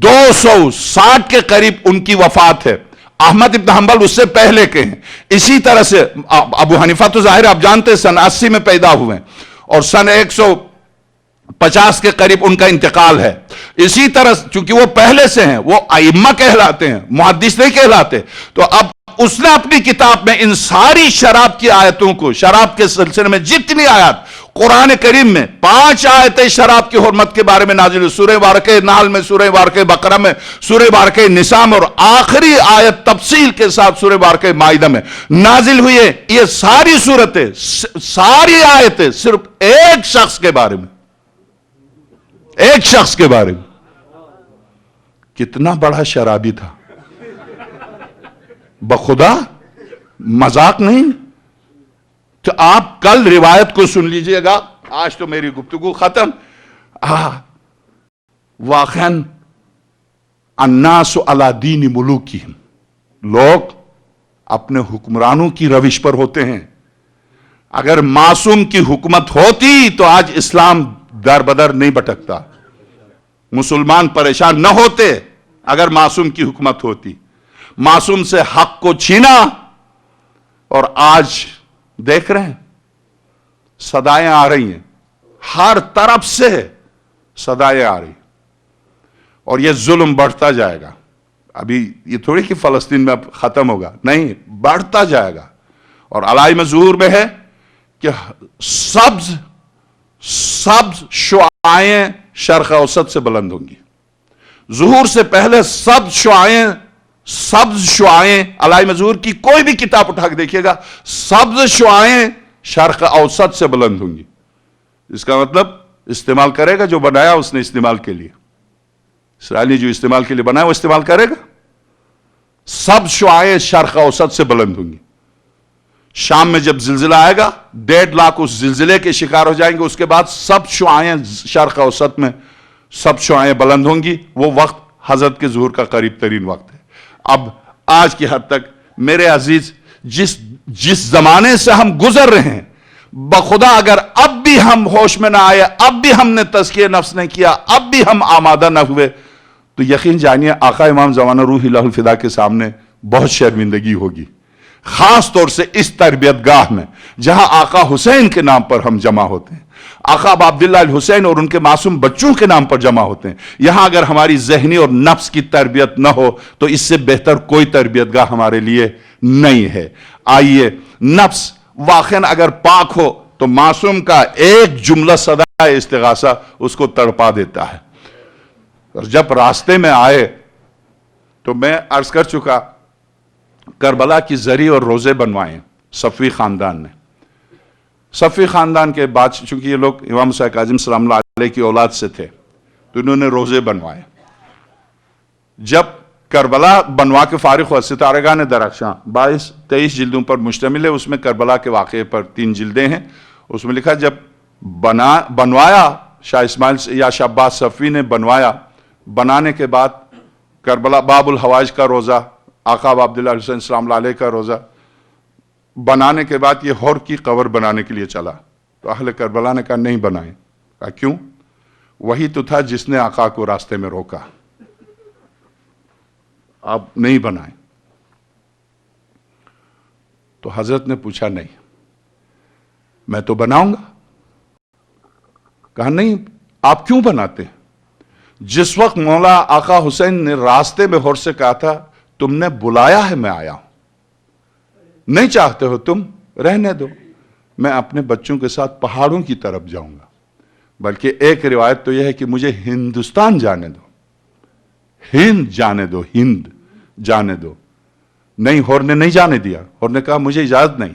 A: 260 کے قریب ان کی وفات ہے. احمد ابن حنبل اس سے پہلے کے ہیں. اسی طرح سے ابو حنیفہ تو ظاہر آپ جانتے ہیں سن 80 میں پیدا ہوئے ہیں اور سن 150 کے قریب ان کا انتقال ہے. اسی طرح چونکہ وہ پہلے سے ہیں، وہ ائمہ کہلاتے ہیں، محدث نہیں کہلاتے. تو اب اس نے اپنی کتاب میں ان ساری شراب کی آیتوں کو، شراب کے سلسلے میں جتنی آیات قرآن کریم میں 5 آیتیں شراب کی حرمت کے بارے میں نازل ہوئی، سورہ بارکہ نحل میں، سورہ بارکہ بقرہ میں، سورہ بارکہ نساء میں، اور آخری آیت تفصیل کے ساتھ سورہ بارکہ مائدہ میں نازل ہوئی ہے. یہ ساری صورتیں، ساری آیتیں صرف ایک شخص کے بارے میں، ایک شخص کے بارے میں. کتنا بڑا شرابی تھا بخدا، مذاق نہیں. تو آپ کل روایت کو سن لیجئے گا، آج تو میری گفتگو ختم. واقعاً الناس علی دین ملوکہم، لوگ اپنے حکمرانوں کی روش پر ہوتے ہیں. اگر معصوم کی حکومت ہوتی تو آج اسلام در بدر نہیں بھٹکتا، مسلمان پریشان نہ ہوتے. اگر معصوم کی حکومت ہوتی، معصوم سے حق کو چھینا، اور آج دیکھ رہے ہیں صدائیں آ رہی ہیں، ہر طرف سے صدائیں آ رہی، اور یہ ظلم بڑھتا جائے گا. ابھی یہ تھوڑی کہ فلسطین میں اب ختم ہوگا، نہیں، بڑھتا جائے گا. اور علائم ظہور میں ہے کہ سبز شعاعیں شرق اوسط سے بلند ہوں گی. ظہور سے پہلے سبز شعاعیں سبز شعائیں، علائی مظہور کی کوئی بھی کتاب اٹھا کے دیکھیے گا، سبز شعائیں شرق اوسط سے بلند ہوں گی. اس کا مطلب استعمال کرے گا جو بنایا اس نے استعمال کے لیے. اسرائیلی جو استعمال کے لیے بنایا وہ استعمال کرے گا. سبز شعائیں شرق اوسط سے بلند ہوں گی. شام میں جب زلزلہ آئے گا 1.5 لاکھ اس زلزلے کے شکار ہو جائیں گے. اس کے بعد سب شعائیں شرق اوسط میں سب شعائیں بلند ہوں گی. وہ وقت حضرت کے ظہور کا قریب ترین وقت ہے. اب آج کی حد تک میرے عزیز جس زمانے سے ہم گزر رہے ہیں، بخدا اگر اب بھی ہم ہوش میں نہ آئے، اب بھی ہم نے تزکیہ نفس نہیں کیا، اب بھی ہم آمادہ نہ ہوئے، تو یقین جانیے آقا امام زمانہ روح الہ الفدا کے سامنے بہت شرمندگی ہوگی. خاص طور سے اس تربیت گاہ میں جہاں آقا حسین کے نام پر ہم جمع ہوتے ہیں، آقا ابا عبداللہ الحسین اور ان کے معصوم بچوں کے نام پر جمع ہوتے ہیں. یہاں اگر ہماری ذہنی اور نفس کی تربیت نہ ہو تو اس سے بہتر کوئی تربیت گاہ ہمارے لیے نہیں ہے. آئیے، نفس واقعاً اگر پاک ہو تو معصوم کا ایک جملہ صدا استغاثہ اس کو تڑپا دیتا ہے. اور جب راستے میں آئے تو میں عرض کر چکا، کربلا کی زری اور روزے بنوائے صفوی خاندان نے. صفوی خاندان کے بعد چونکہ یہ لوگ امام موسیٰ کاظم سلام اللہ علیہ کی اولاد سے تھے تو انہوں نے روزے بنوائے. جب کربلا بنوا کے فارغ ہوا، ستارگان درخشاں 22-23 جلدوں پر مشتمل ہے. اس میں کربلا کے واقعے پر 3 جلدیں ہیں. اس میں لکھا جب بنوایا شاہ اسماعیل یا شاہ عباس صفوی نے بنوایا، بنانے کے بعد کربلا باب الحوائج کا روزہ، آقا ابا عبداللہ حسین سلام اللہ علیہ کا روزہ بنانے کے بعد یہ ہور کی قبر بنانے کے لیے چلا تو اہل کربلا نے کہا نہیں بنائیں. کہا کیوں؟ وہی تو تھا جس نے آقا کو راستے میں روکا، آپ نہیں بنائیں. تو حضرت نے پوچھا نہیں میں تو بناؤں گا. کہا نہیں، آپ کیوں بناتے ہیں؟ جس وقت مولا آقا حسین نے راستے میں ہور سے کہا تھا تم نے بلایا ہے میں آیا ہوں، نہیں چاہتے ہو تم رہنے دو، میں اپنے بچوں کے ساتھ پہاڑوں کی طرف جاؤں گا. بلکہ ایک روایت تو یہ ہے کہ مجھے ہندوستان جانے دو، ہند جانے دو، ہند جانے دو. نہیں، ہور نے نہیں جانے دیا. ہور نے کہا مجھے اجازت نہیں.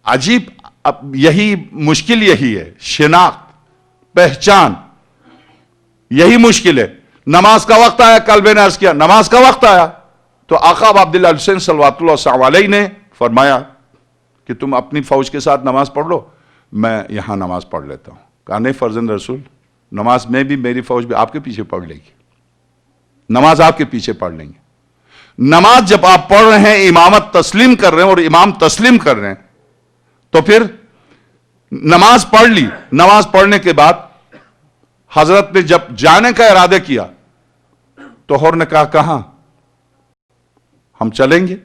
A: عجیب، اب یہی مشکل یہی ہے، شناخت، پہچان، یہی مشکل ہے. نماز کا وقت آیا، کل میں نے عرض کیا نماز کا وقت آیا تو آقا ابا عبداللہ حسین صلوات اللہ علیہ نے فرمایا کہ تم اپنی فوج کے ساتھ نماز پڑھ لو، میں یہاں نماز پڑھ لیتا ہوں. کہا نہیں فرزند رسول، نماز میں بھی میری فوج بھی آپ کے پیچھے پڑھ لے گی، نماز آپ کے پیچھے پڑھ لیں گے. نماز جب آپ پڑھ رہے ہیں، امامت تسلیم کر رہے ہیں اور امام تسلیم کر رہے ہیں تو پھر نماز پڑھ لی. نماز پڑھنے کے بعد حضرت نے جب جانے کا ارادہ کیا تو ہور نے کہا کہاں؟ ہم چلیں گے.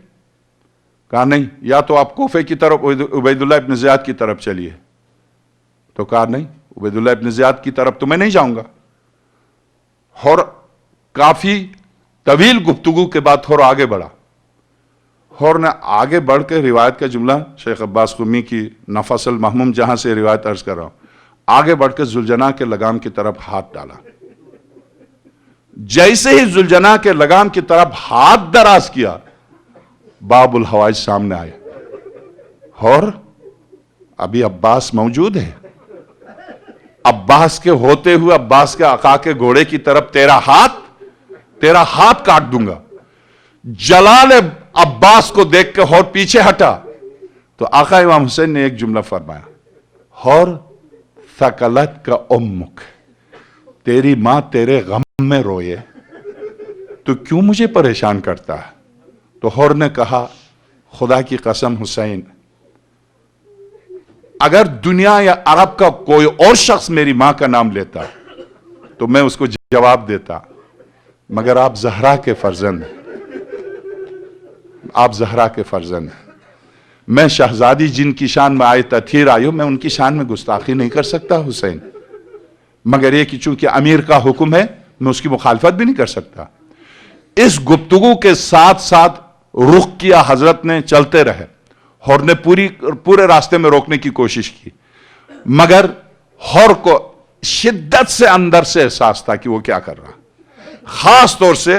A: کہا نہیں، یا تو آپ کوفے کی طرف عبید اللہ ابن زیاد کی طرف چلیے. تو کہا نہیں، عبید اللہ ابن زیاد کی طرف تو میں نہیں جاؤں گا. ہور کافی طویل گفتگو کے بعد ہور آگے بڑھا. ہور نے آگے بڑھ کے روایت کا جملہ شیخ عباس قمی کی نفس المحموم جہاں سے روایت عرض کر رہا ہوں، آگے بڑھ کے ذوالجناح کے لگام کی طرف ہاتھ ڈالا. جیسے ہی ذوالجناح کے لگام کی طرف ہاتھ دراز کیا، باب الحوائج سامنے آئے. اور ابھی عباس موجود ہے. عباس کے ہوتے ہوئے عباس کے آقا کے گھوڑے کی طرف تیرا ہاتھ کاٹ دوں گا. جلال عباس کو دیکھ کے ہور پیچھے ہٹا تو آقا امام حسین نے ایک جملہ فرمایا، ہور ثقلت کا امک، تیری ماں تیرے غم میں روئے تو کیوں مجھے پریشان کرتا ہے؟ تو ہور نے کہا خدا کی قسم حسین، اگر دنیا یا عرب کا کوئی اور شخص میری ماں کا نام لیتا تو میں اس کو جواب دیتا، مگر آپ زہرا کے فرزند ہیں، آپ زہرا کے فرزند ہیں. میں شہزادی جن کی شان میں آئے تطہیر آئی ہوں، میں ان کی شان میں گستاخی نہیں کر سکتا حسین، مگر یہ کہ چونکہ امیر کا حکم ہے میں اس کی مخالفت بھی نہیں کر سکتا. اس گفتگو کے ساتھ ساتھ رخ کیا حضرت نے، چلتے رہے. ہور نے پورے راستے میں روکنے کی کوشش کی، مگر ہور کو شدت سے اندر سے احساس تھا کہ وہ کیا کر رہا. خاص طور سے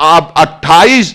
A: 28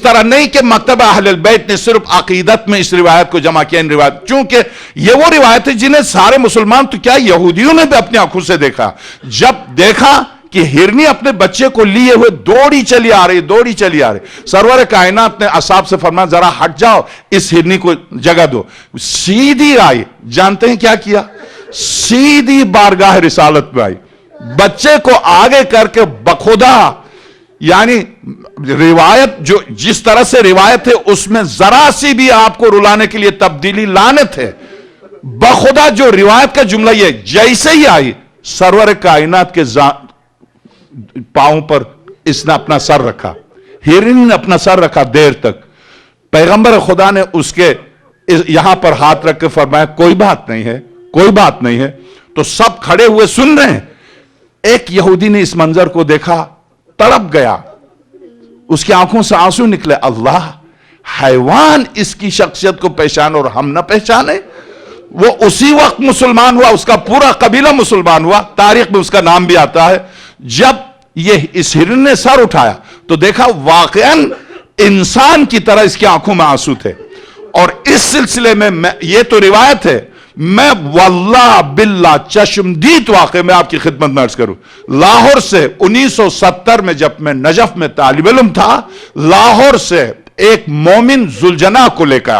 A: طرح نہیں کہ مکتبہ اہل بیت نے صرف عقیدت میں اس روایت کو جمع کیا، ان روایت، چونکہ یہ وہ روایت ہے جنہیں سارے مسلمان تو کیا یہودیوں نے بھی اپنی آنکھوں سے دیکھا، جب دیکھا کہ ہرنی اپنے بچے کو لیے ہوئے دوڑی چلی آ رہی، سرور کائنات نے اصحاب سے فرمایا ذرا ہٹ جاؤ، اس ہرنی کو جگہ دو، سیدھی آئی، جانتے ہیں کیا کیا؟ سیدھی بارگاہ رسالت میں آئی، بچے کو آگے کر کے بخدا، یعنی روایت جو جس طرح سے روایت ہے اس میں ذرا سی بھی آپ کو رلانے کے لیے تبدیلی لعنت ہے، بخدا جو روایت کا جملہ یہ جیسے ہی آئی سرور کائنات کے پاؤں پر اس نے اپنا سر رکھا، ہرنی نے اپنا سر رکھا دیر تک، پیغمبر خدا نے اس کے یہاں پر ہاتھ رکھ کے فرمایا کوئی بات نہیں ہے، تو سب کھڑے ہوئے سن رہے ہیں۔ ایک یہودی نے اس منظر کو دیکھا، تڑپ گیا، اس کی آنکھوں سے آنسو نکلے، اللہ، حیوان اس کی شخصیت کو پہچانے اور ہم نہ پہچانے۔ وہ اسی وقت مسلمان ہوا، اس کا پورا قبیلہ مسلمان ہوا، تاریخ میں اس کا نام بھی آتا ہے۔ جب یہ اس ہرن نے سر اٹھایا تو دیکھا واقعاً انسان کی طرح اس کی آنکھوں میں آنسو تھے، اور اس سلسلے میں یہ تو روایت ہے، میں واللہ باللہ چشمدید واقعہ میں آپ کی خدمت میں عرض کروں، لاہور سے 1970 میں جب میں نجف میں طالب علم تھا، لاہور سے ایک مومن زلجنا کو لے کے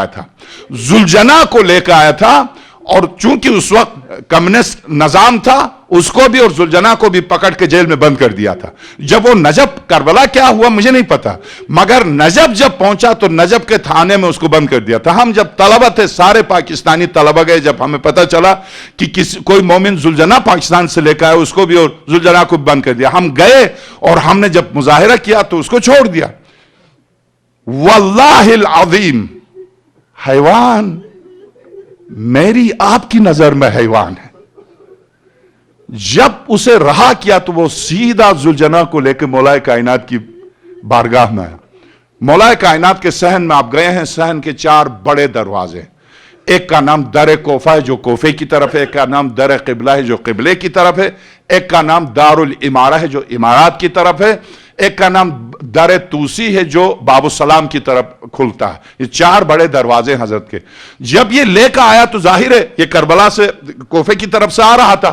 A: آیا تھا، اور چونکہ اس وقت کمیونسٹ نظام تھا، اس کو بھی اور زلجنا کو بھی پکڑ کے جیل میں بند کر دیا تھا۔ جب وہ نجف، کربلا کیا ہوا مجھے نہیں پتا، مگر نجف جب پہنچا تو نجف کے تھانے میں اس کو بند کر دیا تھا۔ ہم جب طلبہ تھے، سارے پاکستانی طلبہ گئے، جب ہمیں پتا چلا کہ کوئی مومن زلجنا پاکستان سے لے کے آیا، اس کو بھی اور زلجنا کو بند کر دیا، ہم گئے اور ہم نے جب مظاہرہ کیا تو اس کو چھوڑ دیا۔ واللہ العظیم، حیوان میری آپ کی نظر میں حیوان ہے۔ جب اسے رہا کیا تو وہ سیدھا زلجنا کو لے کے مولا کائنات کی بارگاہ میں آیا۔ مولا کائنات کے صحن میں آپ گئے ہیں، صحن کے 4 بڑے دروازے، ایک کا نام در کوفہ ہے جو کوفے کی طرف ہے، ایک کا نام در قبلہ ہے جو قبلے کی طرف ہے، ایک کا نام دار الامارہ ہے جو امارات کی طرف ہے، ایک کا نام در توسی ہے جو باب السلام کی طرف کھلتا ہے۔ یہ 4 بڑے دروازے حضرت کے۔ جب یہ لے کر آیا تو ظاہر ہے یہ کربلا سے کوفے کی طرف سے آ رہا تھا،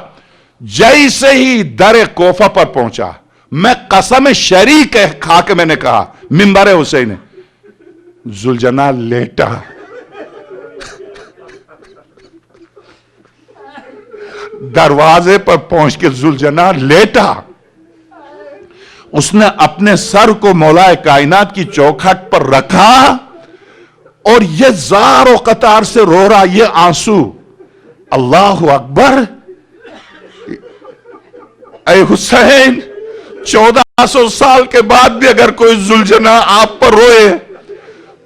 A: جیسے ہی در کوفہ پر پہنچا، میں قسم شریک کھا کے میں نے کہا، منبر حسین، زلجنا لیٹا، دروازے پر پہنچ کے زلجنا لیٹا، اس نے اپنے سر کو مولا کائنات کی چوکھٹ پر رکھا اور یہ زار و قطار سے رو رہا، یہ آنسو، اللہ اکبر، اے حسین، 1400 سال کے بعد بھی اگر کوئی زلجنا آپ پر روئے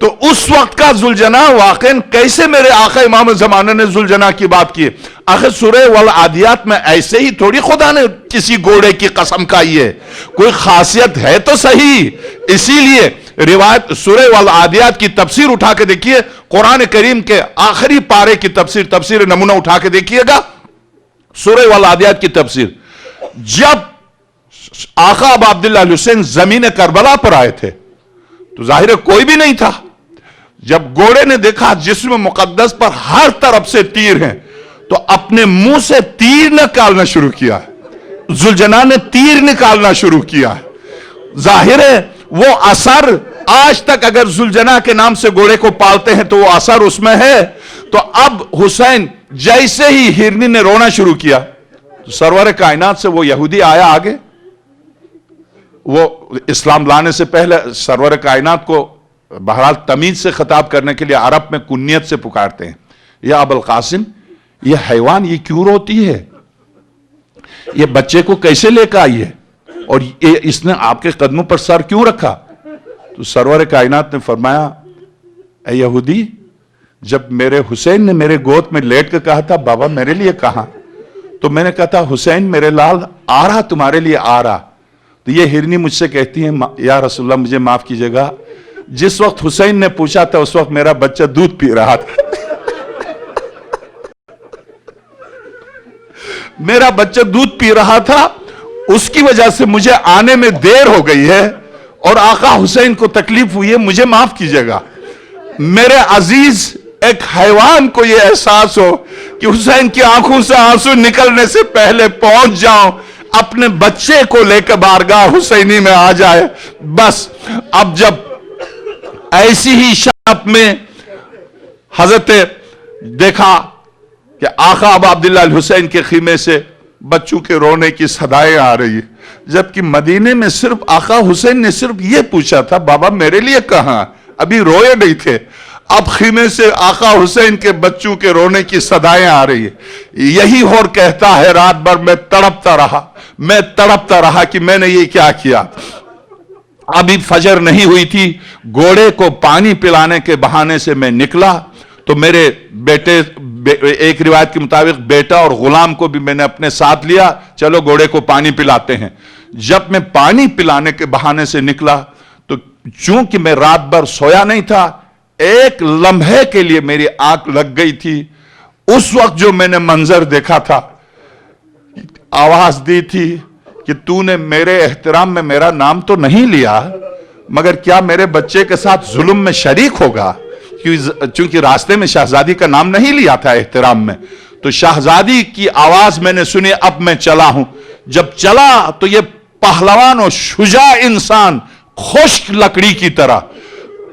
A: تو اس وقت کا زلجنا واقعاً کیسے میرے آقا امام زمانہ نے زلجنا کی بات کی ہے؟ آخر سورہ والعادیات میں ایسے ہی تھوڑی خدا نے کسی گھوڑے کی قسم کھائی ہے، کوئی خاصیت ہے تو صحیح۔ اسی لیے روایت سورہ والعادیات کی تفسیر اٹھا کے دیکھیے، قرآن کریم کے آخری پارے کی تفسیر نمونہ اٹھا کے دیکھیے گا، سورہ والعادیات کی تفسیر۔ جب آقا ابا عبداللہ حسین زمین کربلا پر آئے تھے تو ظاہر کوئی بھی نہیں تھا، جب گھوڑے نے دیکھا جسم مقدس پر ہر طرف سے تیر ہیں تو اپنے منہ سے تیر نکالنا شروع کیا، زلجنا نے تیر نکالنا شروع کیا۔ ظاہر ہے وہ اثر آج تک اگر زلجنا کے نام سے گھوڑے کو پالتے ہیں تو وہ اثر اس میں ہے۔ تو اب حسین جیسے ہی ہرنی نے رونا شروع کیا تو سرور کائنات سے وہ یہودی آیا آگے، وہ اسلام لانے سے پہلے سرور کائنات کو بہرحال تمیز سے خطاب کرنے کے لیے عرب میں کنیت سے پکارتے ہیں، یا ابو القاسم، یہ حیوان یہ کیوں روتی ہے، یہ بچے کو کیسے لے کے آئی ہے، اور اس نے آپ کے قدموں پر سر کیوں رکھا؟ تو سرور کائنات نے فرمایا، اے یہودی، جب میرے حسین نے میرے گود میں لیٹ کے کہا تھا بابا میرے لیے کہاں، تو میں نے کہا تھا حسین میرے لال آ رہا تمہارے لیے آ رہا۔ تو یہ ہرنی مجھ سے کہتی ہے، یا رسول اللہ مجھے معاف کیجئے گا، جس وقت حسین نے پوچھا تھا اس وقت میرا بچہ دودھ پی رہا تھا، میرا بچہ دودھ پی رہا تھا، اس کی وجہ سے مجھے آنے میں دیر ہو گئی ہے، اور آقا حسین کو تکلیف ہوئی ہے، مجھے معاف کیجیے گا، میرے عزیز ایک حیوان کو یہ احساس ہو کہ حسین کی آنکھوں سے آنسو نکلنے سے پہلے پہنچ جاؤں، اپنے بچے کو لے کے بارگاہ حسینی میں آ جائے، بس اب جب ایسی ہی شب میں حضرت دیکھا کہ آقا ابا عبداللہ الحسین کے خیمے سے بچوں کے رونے کی صدائیں آ رہی ہے، جبکہ مدینے میں صرف آقا حسین نے صرف یہ پوچھا تھا، بابا میرے لیے کہاں، ابھی روئے نہیں تھے، اب خیمے سے آقا حسین کے بچوں کے رونے کی صدائیں آ رہی ہے۔ یہی اور کہتا ہے رات بھر میں تڑپتا رہا کہ میں نے یہ کیا کیا۔ ابھی فجر نہیں ہوئی تھی، گھوڑے کو پانی پلانے کے بہانے سے میں نکلا تو میرے بیٹے، ایک روایت کے مطابق بیٹا اور غلام کو بھی میں نے اپنے ساتھ لیا، چلو گھوڑے کو پانی پلاتے ہیں۔ جب میں پانی پلانے کے بہانے سے نکلا تو چونکہ میں رات بھر سویا نہیں تھا، ایک لمحے کے لیے میری آنکھ لگ گئی تھی۔ اس وقت جو میں نے منظر دیکھا تھا، آواز دی تھی کہ تو نے میرے احترام میں میرا نام تو نہیں لیا، مگر کیا میرے بچے کے ساتھ ظلم میں شریک ہوگا؟ چونکہ راستے میں شہزادی کا نام نہیں لیا تھا احترام میں، تو شہزادی کی آواز میں نے سنی، اب میں چلا ہوں۔ جب چلا تو یہ پہلوان و شجاع انسان خشک لکڑی کی طرح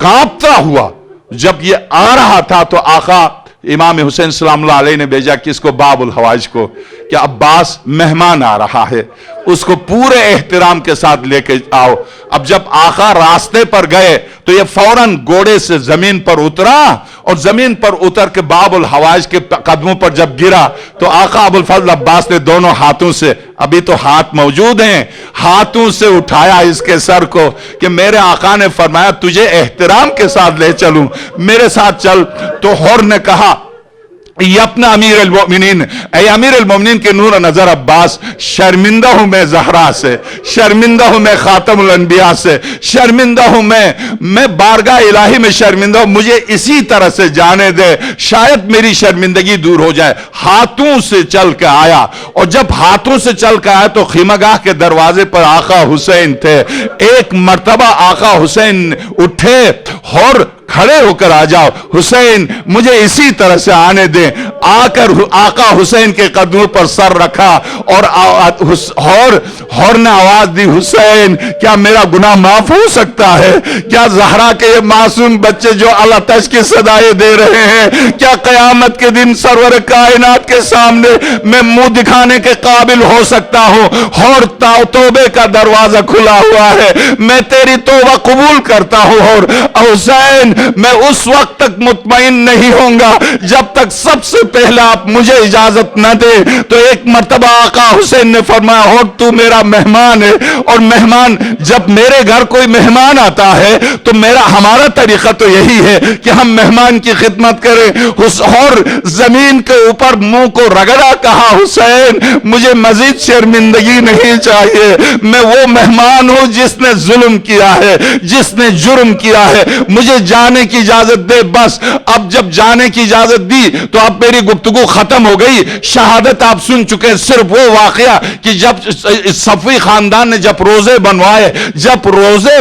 A: کانپتا ہوا جب یہ آ رہا تھا تو آقا امام حسین سلام اللہ علیہ نے بھیجا کس کو؟ باب الحوائج کو، کہ عباس مہمان آ رہا ہے، اس کو پورے احترام کے ساتھ لے کے آؤ۔ اب جب آقا راستے پر گئے تو یہ فوراً گھوڑے سے زمین پر اترا، اور زمین پر اتر کے باب الحوائج کے قدموں پر جب گرا تو آقا ابو الفضل عباس نے دونوں ہاتھوں سے، ابھی تو ہاتھ موجود ہیں، ہاتھوں سے اٹھایا اس کے سر کو کہ میرے آقا نے فرمایا تجھے احترام کے ساتھ لے چلوں، میرے ساتھ چل۔ تو ہور نے کہا اپنا امیر المومنین، اے امیر المومنین کے نور نظر عباس، شرمندہ ہوں میں زہرا سے، شرمندہ ہوں میں خاتم الانبیاء سے، شرمندہ ہوں میں بارگاہ الہی میں شرمندہ ہوں، مجھے اسی طرح سے جانے دے، شاید میری شرمندگی دور ہو جائے۔ ہاتھوں سے چل کے آیا، اور جب ہاتھوں سے چل کے آیا تو خیمہ گاہ کے دروازے پر آقا حسین تھے۔ ایک مرتبہ آقا حسین اٹھے اور کھڑے ہو کر آ جاؤ حسین، مجھے اسی طرح سے آنے دیں۔ آ کر آقا حسین کے قدموں پر سر رکھا اور نے آواز دی، حسین کیا میرا گناہ معاف ہو سکتا ہے؟ کیا زہرا کے یہ معصوم بچے جو الاتش کی صدائیں دے رہے ہیں، کیا قیامت کے دن سرور کائنات کے سامنے میں منہ دکھانے کے قابل ہو سکتا ہوں؟ اور توبے کا دروازہ کھلا ہوا ہے، میں تیری توبہ قبول کرتا ہوں۔ اور حسین میں اس وقت تک مطمئن نہیں ہوں گا جب تک سب سے پہلے آپ مجھے اجازت نہ دے۔ تو ایک مرتبہ آقا حسین نے فرمایا، ہو تو میرا مہمان ہے، اور مہمان جب میرے گھر کوئی مہمان آتا ہے تو ہمارا طریقہ تو یہی ہے کہ ہم مہمان کی خدمت کریں۔ اور زمین کے اوپر منہ کو رگڑا، کہا حسین مجھے مزید شرمندگی نہیں چاہیے، میں وہ مہمان ہوں جس نے ظلم کیا ہے، جس نے جرم کیا ہے، مجھے جانے کی اجازت دے۔ بس اب جب جانے کی اجازت دی تو اب میری گفتگو ختم ہو گئی، شہادت آپ سن چکے، صرف وہ واقعہ کہ جب صفوی خاندان نے جب روزے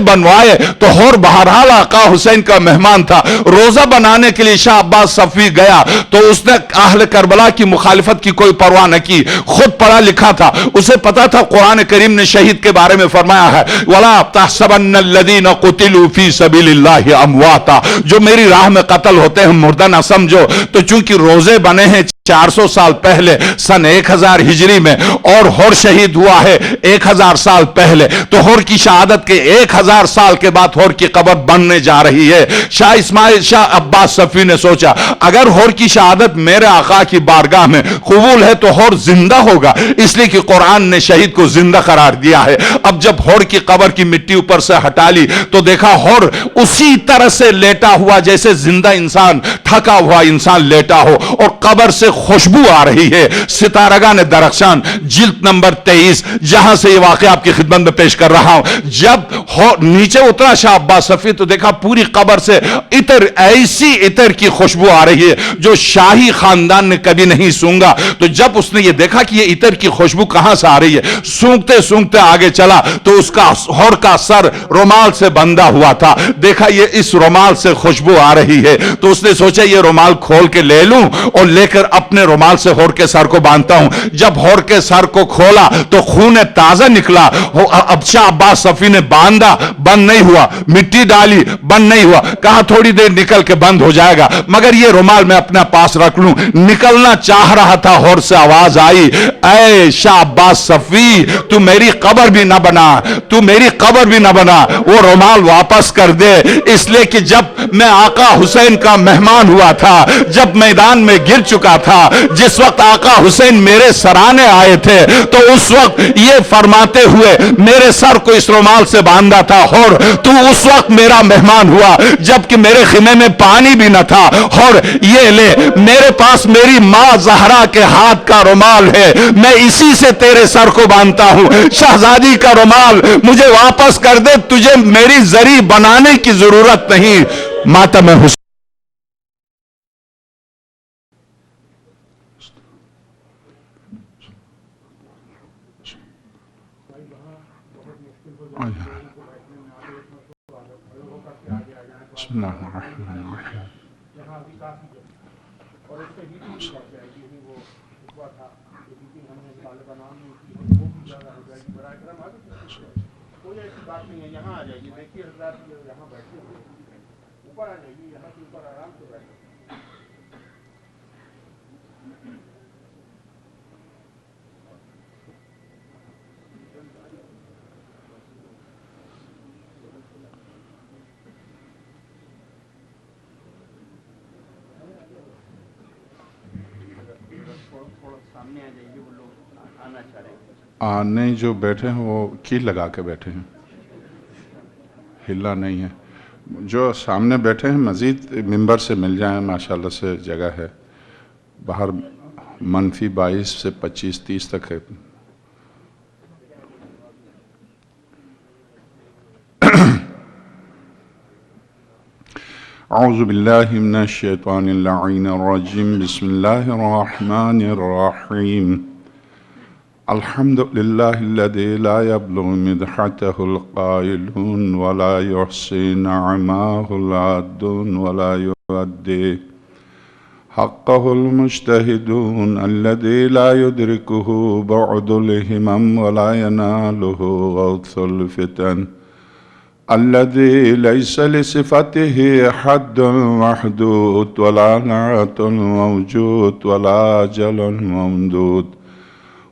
A: بنوائے تو اور بہرحال آقا حسین کا مہمان تھا، روزہ بنانے کے لیے شاہ عباس صفوی گیا تو اس نے اہل کربلا کی مخالفت کی کوئی پرواہ نہ کی، خود پڑھا لکھا تھا، اسے پتا تھا قرآن کریم نے شہید کے بارے میں فرمایا ہے، وَلَا تَحْسَبَنَّ الَّذِينَ قُتِلُوا فِي سَبِيلِ اللَّهِ أَمْوَاتًا، جو میری راہ میں قتل ہوتے ہیں مردہ نہ سمجھو۔ تو چونکہ روزے بنے ہیں 400 سال پہلے سن 1000 ہجری میں، اور ہور شہید ہوا ہے 1000 سال پہلے، تو ہور کی شہادت کے 1000 سال کے بعد ہور کی قبر بننے جا رہی ہے۔ شاہ عباس صفوی نے سوچا اگر ہور کی شہادت میرے آقا کی بارگاہ میں قبول ہے تو ہور زندہ ہوگا، اس لیے کہ قرآن نے شہید کو زندہ قرار دیا ہے۔ اب جب ہور کی قبر کی مٹی اوپر سے ہٹا لی تو دیکھا ہور اسی طرح سے لیٹا ہوا جیسے زندہ انسان، تھکا ہوا انسان لیٹا ہو، اور قبر سے خوشبو آ رہی ہے. ستارگان درخشان جلد نمبر 23 جہاں سے یہ واقعہ آپ کی خدمت میں پیش کر رہا ہوں. جب نیچے اترا شاہ عباس صفی تو دیکھا پوری قبر سے عطر، ایسی عطر کی خوشبو آ رہی ہے جو شاہی خاندان نے کبھی نہیں سونگا. تو جب اس نے یہ دیکھا کہ یہ عطر کی خوشبو کہاں سے آ رہی ہے، سونگتے سونگتے آگے چلا تو اس کا ہور کا سر رومال سے بندھا ہوا تھا. دیکھا یہ اس رومال سے خوشبو آ رہی ہے تو اس نے سوچا یہ رومال کھول کے لے لوں اور لے کر اپنے رومال سے ہور کے سر کو باندھتا ہوں. جب ہور کے سر کو کھولا تو خون تازہ نکلا. اب شاہ عباس صفی نے باندھا، بند نہیں ہوا. مٹی ڈالی، بند نہیں ہوا. کہا تھوڑی دیر نکل کے بند ہو جائے گا، مگر یہ رومال میں اپنا پاس رکھ لوں. نکلنا چاہ رہا تھا، ہور سے آواز آئی، اے شاہ عباس صفی تو میری قبر بھی نہ بنا، تو میری قبر بھی نہ بنا، وہ رومال واپس کر دے. اس لیے کہ جب میں آقا حسین کا مہمان ہوا تھا، جب میدان میں گر چکا تھا، جس وقت آقا حسین میرے سرانے آئے تھے تو اس وقت یہ فرماتے ہوئے میرے سر کو اس رومال سے باندھا تھا، اور تو اس وقت میرا مہمان ہوا جبکہ میرے خیمے میں پانی بھی نہ تھا. اور یہ لے میرے پاس میری ماں زہرا کے ہاتھ کا رومال ہے، میں اسی سے تیرے سر کو باندھتا ہوں. شہزادی کا رومال مجھے واپس کر دے، تجھے میری زری بنانے کی ضرورت نہیں. ماتم حسین بسم اللہ الرحمن الرحیم. آنے جو بیٹھے ہیں وہ کیل لگا کے بیٹھے ہیں، ہلا نہیں ہے. جو سامنے بیٹھے ہیں مزید ممبر سے مل جائیں، ماشاءاللہ سے جگہ ہے. باہر -22 سے 25-30 تک ہے. اعوذ باللہ من الشیطان اللعین الرجیم. بسم اللہ الرحمن الرحیم. الحمد للہ الذی لا یبلغ مدحتہ القائلون ولا یحصی نعماہ العادون ولا یؤدی حقہ المجتہدون الذی لا یدرکہ بعد الہمم ولا ینالہ غوث الفتن الذي ليس لصفته حد محدود ولا نعت موجود ولا أجل ممدود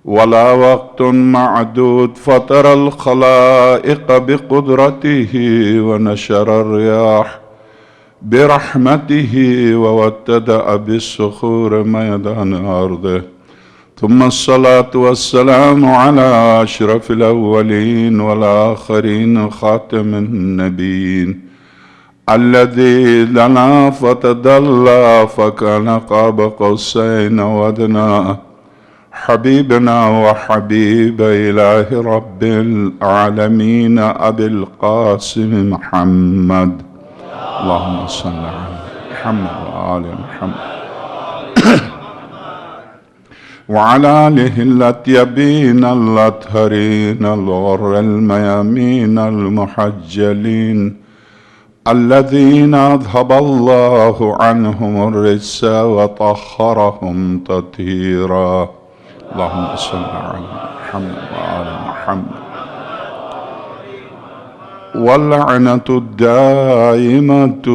A: ولا وقت معدود فطر الخلائق بقدرته ونشر الرياح برحمته ووتد بالصخور ميدان أرضه ثم الصلاة والسلام على أشرف الأولين والآخرين خاتم النبيين الذي لنا فتدلى فكان قاب قوسين وأدنى حبيبنا وحبيب إله رب العالمين أبي القاسم محمد. اللهم صل على محمد وآل محمد وعلى آله الأطيبين الأطهرين الغر الميامين المحجلين الذين أذهب الله عنهم الرجس وطهرهم تطهيرا. اللهم صل على محمد وآل محمد. واللعنة الدائمة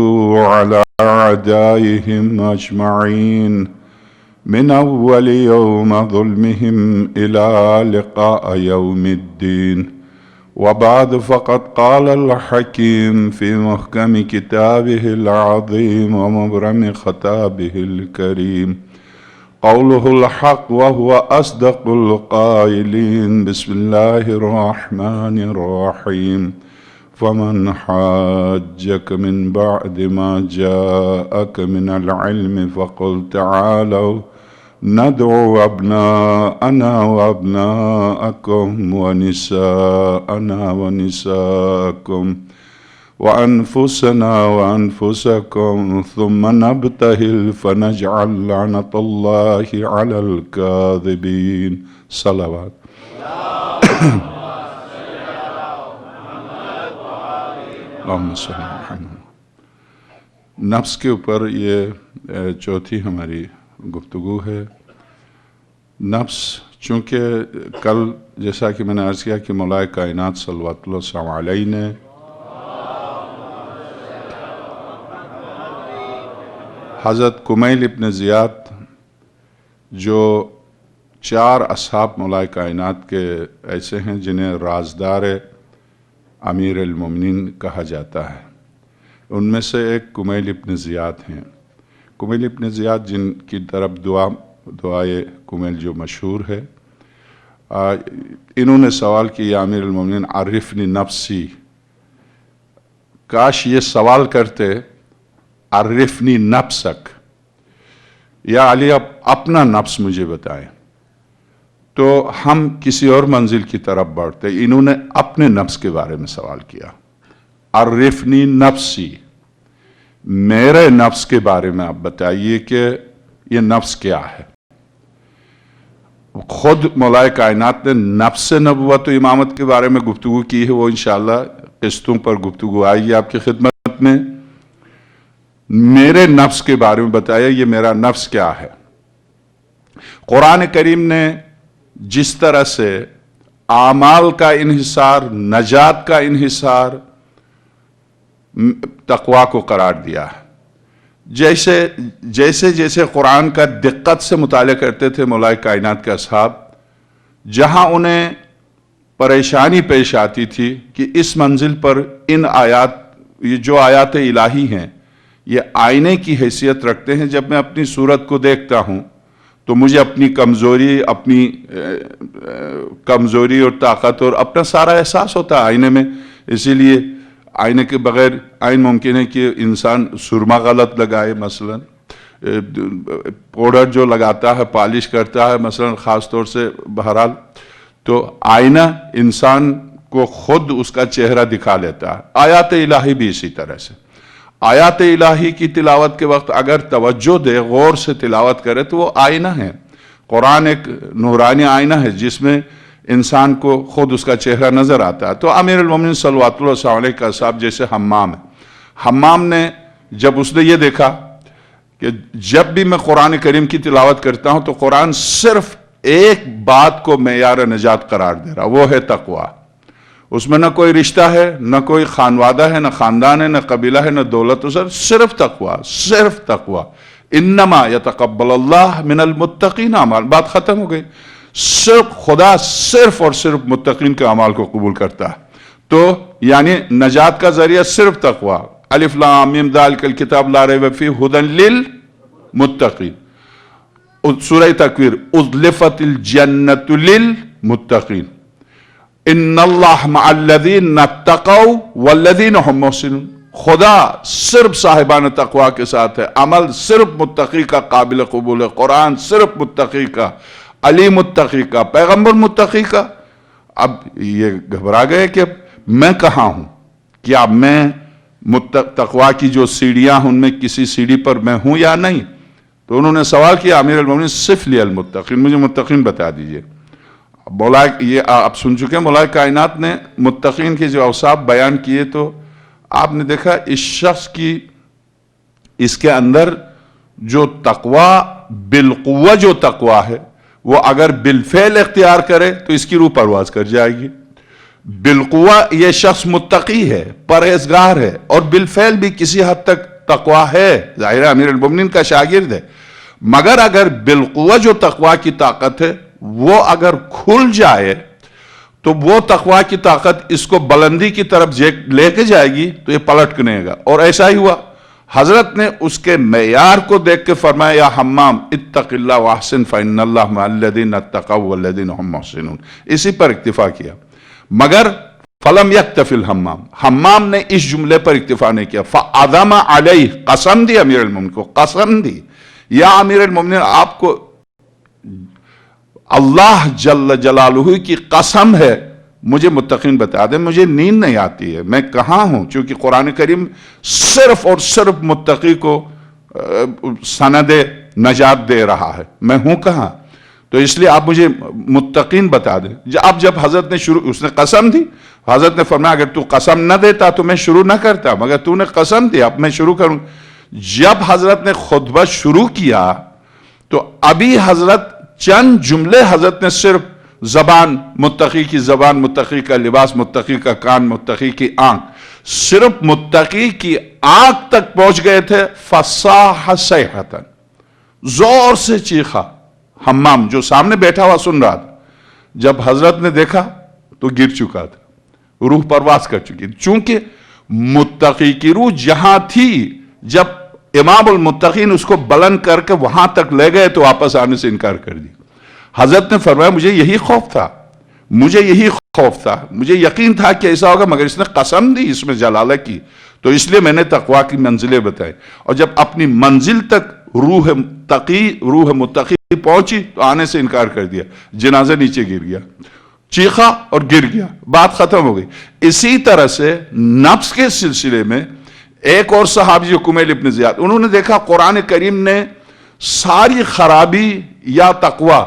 A: على أعدائهم أجمعين من أول يوم ظلمهم إلى لقاء يوم الدين. وبعد فقد قال الحكيم في محكم كتابه العظيم ومبرم خطابه الكريم قوله الحق وهو أصدق القائلين. بسم الله الرحمن الرحيم. فمن حاجك من بعد ما جاءك من العلم فقل تعالوا
B: ندعو أبناءنا وأبناءكم ونساءنا ونساءكم وأنفسنا وأنفسكم ثم نبتهل فنجعل لعنة الله على الكاذبين. صلوات. اللهم صل علی محمد. نفس کے اوپر یہ چوتھی ہماری گفتگو ہے. نفس چونکہ کل جیسا کہ میں نے عرض کیا کہ مولا کائنات صلوات اللہ علیہ نے حضرت کمیل ابن زیاد جو 4 اصحاب مولا کائنات کے ایسے ہیں جنہیں رازدار امیر المومنین کہا جاتا ہے، ان میں سے ایک کمیل ابن زیاد ہیں. کمیل ابن زیاد جن کی طرف دعائے کمیل جو مشہور ہے، انہوں نے سوال کیا یا امیر المومنین عرفنی نفسی. کاش یہ سوال کرتے عرفنی نفسک، یا علی اب اپنا نفس مجھے بتائیں، تو ہم کسی اور منزل کی طرف بڑھتے. انہوں نے اپنے نفس کے بارے میں سوال کیا. عرفنی نفسی، میرے نفس کے بارے میں آپ بتائیے کہ یہ نفس کیا ہے. خود مولا کائنات نے نفس نبوت و امامت کے بارے میں گفتگو کی ہے، وہ انشاءاللہ قسطوں پر گفتگو آئے گی آپ کی خدمت میں. میرے نفس کے بارے میں بتایا یہ میرا نفس کیا ہے. قرآن کریم نے جس طرح سے اعمال کا انحصار، نجات کا انحصار تقویٰ کو قرار دیا ہے، جیسے قرآن کا دقت سے مطالعہ کرتے تھے مولا کائنات کے اصحاب، جہاں انہیں پریشانی پیش آتی تھی کہ اس منزل پر ان آیات، یہ جو آیات الہی ہیں یہ آئینے کی حیثیت رکھتے ہیں. جب میں اپنی صورت کو دیکھتا ہوں تو مجھے اپنی کمزوری اور طاقت اور اپنا سارا احساس ہوتا ہے آئینے میں. اسی لیے آئینے کے بغیر آئین ممکن ہے کہ انسان سرما غلط لگائے، مثلا پاؤڈر جو لگاتا ہے، پالش کرتا ہے مثلا، خاص طور سے بہرحال، تو آئینہ انسان کو خود اس کا چہرہ دکھا لیتا ہے. آیات الہی بھی اسی طرح سے. آیات الہی کی تلاوت کے وقت اگر توجہ دے، غور سے تلاوت کرے تو وہ آئینہ ہے. قرآن ایک نورانی آئینہ ہے جس میں انسان کو خود اس کا چہرہ نظر آتا ہے. تو امیر المومنین صلوات اللہ علیہ کا صاحب جیسے حمام ہے. حمام نے جب اس نے یہ دیکھا کہ جب بھی میں قرآن کریم کی تلاوت کرتا ہوں تو قرآن صرف ایک بات کو معیار نجات قرار دے رہا، وہ ہے تقویٰ. اس میں نہ کوئی رشتہ ہے، نہ کوئی خانوادہ ہے، نہ خاندان ہے، نہ قبیلہ ہے، نہ دولت، صرف تقویٰ، صرف تقویٰ. انما یتقبل اللہ من المتقین اعمال. بات ختم ہو گئی. صرف خدا صرف اور صرف متقین کے اعمال کو قبول کرتا ہے. تو یعنی نجات کا ذریعہ صرف تقویٰ. الف لام میم ذالک الکتاب لا ریب فیہ ھدی للمتقین. سورہ تکویر ازلفت الجنۃ للمتقین. ان اللہ مع الذین اتقوا والذین هم محسنون. خدا صرف صاحبان تقویٰ کے ساتھ ہے. عمل صرف متقی کا قابل قبول ہے. قرآن صرف متقی کا، علی متقی کا، پیغمبر متقی کا. اب یہ گھبرا گئے کہ میں کہاں ہوں، کیا میں تقویٰ کی جو سیڑھیاں ہیں ان میں کسی سیڑھی پر میں ہوں یا نہیں. تو انہوں نے سوال کیا امیر المومنین صف لی المتقین، مجھے متقین بتا دیجئے. مولا یہ آپ سن چکے ہیں، مولا کائنات نے متقین کے جو اوصاف بیان کیے تو آپ نے دیکھا اس شخص کی، اس کے اندر جو تقویٰ بالقوہ جو تقویٰ ہے وہ اگر بالفعل اختیار کرے تو اس کی روح پرواز کر جائے گی. بالقوہ یہ شخص متقی ہے، پرہیزگار ہے، اور بالفعل بھی کسی حد تک تقویٰ ہے، ظاہر ہے امیر المومنین کا شاگرد ہے. مگر اگر بالقوہ جو تقویٰ کی طاقت ہے وہ اگر کھل جائے تو وہ تقویٰ کی طاقت اس کو بلندی کی طرف لے کے جائے گی تو یہ پلٹ کے نہیں گا. اور ایسا ہی ہوا. حضرت نے اس کے معیار کو دیکھ کے فرمایا یا حمام اتق اللہ واحسن فإن اللہ مع الذین اتقوا والذین هم محسنون. اسی پر اکتفا کیا. مگر فلم یکتفی الحمام، حمام نے اس جملے پر اکتفا نہیں کیا. فعظم علیہ، قسم دی امیر المومنین کو، قسم دی یا امیر المومنین آپ کو اللہ جل جلالہ کی قسم ہے، مجھے متقین بتا دیں، مجھے نیند نہیں آتی ہے، میں کہاں ہوں؟ چونکہ قرآن کریم صرف اور صرف متقی کو سند نجات دے رہا ہے، میں ہوں کہاں؟ تو اس لیے آپ مجھے متقین بتا دیں۔ اب جب حضرت نے اس نے قسم دی، حضرت نے فرمایا اگر تو قسم نہ دیتا تو میں شروع نہ کرتا، مگر تو نے قسم دی، اب میں شروع کروں۔ جب حضرت نے خطبہ شروع کیا تو ابھی حضرت چند جملے حضرت نے صرف زبان، متقی کی زبان، متقی کا لباس، متقی کا کان، متقی کی آنکھ، صرف متقی کی آنکھ تک پہنچ گئے تھے۔ فصاح صیحۃ، زور سے چیخا۔ حمام جو سامنے بیٹھا ہوا سن رہا تھا، جب حضرت نے دیکھا تو گر چکا تھا، روح پرواز کر چکی تھی، چونکہ متقی کی روح جہاں تھی، جب امام المتقین اس کو بلند کر کے وہاں تک لے گئے تو واپس آنے سے انکار کر دی۔ حضرت نے فرمایا مجھے یہی خوف تھا، مجھے یہی خوف تھا، مجھے یقین تھا کہ ایسا ہوگا، مگر اس نے قسم دی اس میں جلالہ کی، تو اس لیے میں نے تقویٰ کی منزلیں بتائی۔ اور جب اپنی منزل تک روح متقی پہنچی تو آنے سے انکار کر دیا، جنازہ نیچے گر گیا، چیخا اور گر گیا، بات ختم ہو گئی۔ اسی طرح سے نفس کے سلسلے میں ایک اور صحابی جو کمیل ابن زیاد، انہوں نے دیکھا قرآن کریم نے ساری خرابی یا تقویٰ،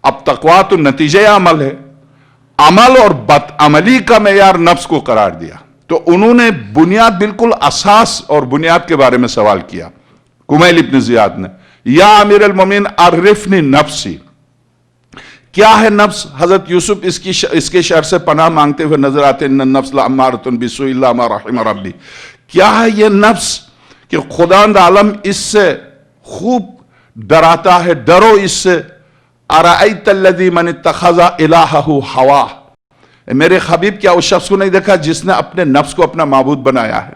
B: اب تقویٰ تو نتیجہ عمل ہے، عمل اور بد عملی کا معیار نفس کو قرار دیا، تو انہوں نے بنیاد بالکل اساس اور بنیاد کے بارے میں سوال کیا کمیل ابن زیاد نے، یا امیر المومنین عرفنی نفسی، کیا ہے نفس؟ حضرت یوسف اس کے شر سے پناہ مانگتے ہوئے نظر آتے ہیں، ان النفس لامارۃ بالسوء الا ما رحم ربی، کیا ہے یہ نفس کہ خداوند عالم اس سے خوب ڈراتا ہے، ڈرو اس سے۔ ارأیت الذی من اتخذ الہہ ہواہ، میرے حبیب کیا اس شخص کو نہیں دیکھا جس نے اپنے نفس کو اپنا معبود بنایا ہے؟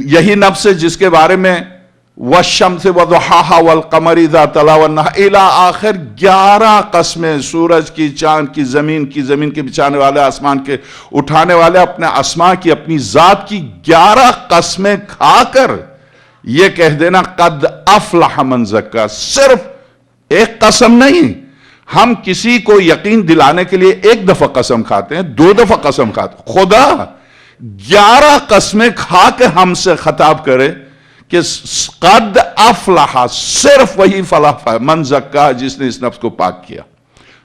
B: یہی نفس ہے جس کے بارے میں والشمس وضحاہا والقمر اذا تلاونا الی آخر 11 قسمیں، سورج کی، چاند کی، زمین کے بچھانے والے، آسمان کے اٹھانے والے، اپنے اسماء کی، اپنی ذات کی 11 قسمیں کھا کر یہ کہہ دینا قد افلح من زکا، صرف ایک قسم نہیں، ہم کسی کو یقین دلانے کے لیے ایک دفعہ قسم کھاتے ہیں، 2 دفعہ قسم کھاتے ہیں، خدا 11 قسمیں کھا کے ہم سے خطاب کرے کہ قد افلح، صرف وہی فلاح پائے، من زکا، جس نے اس نفس کو پاک کیا،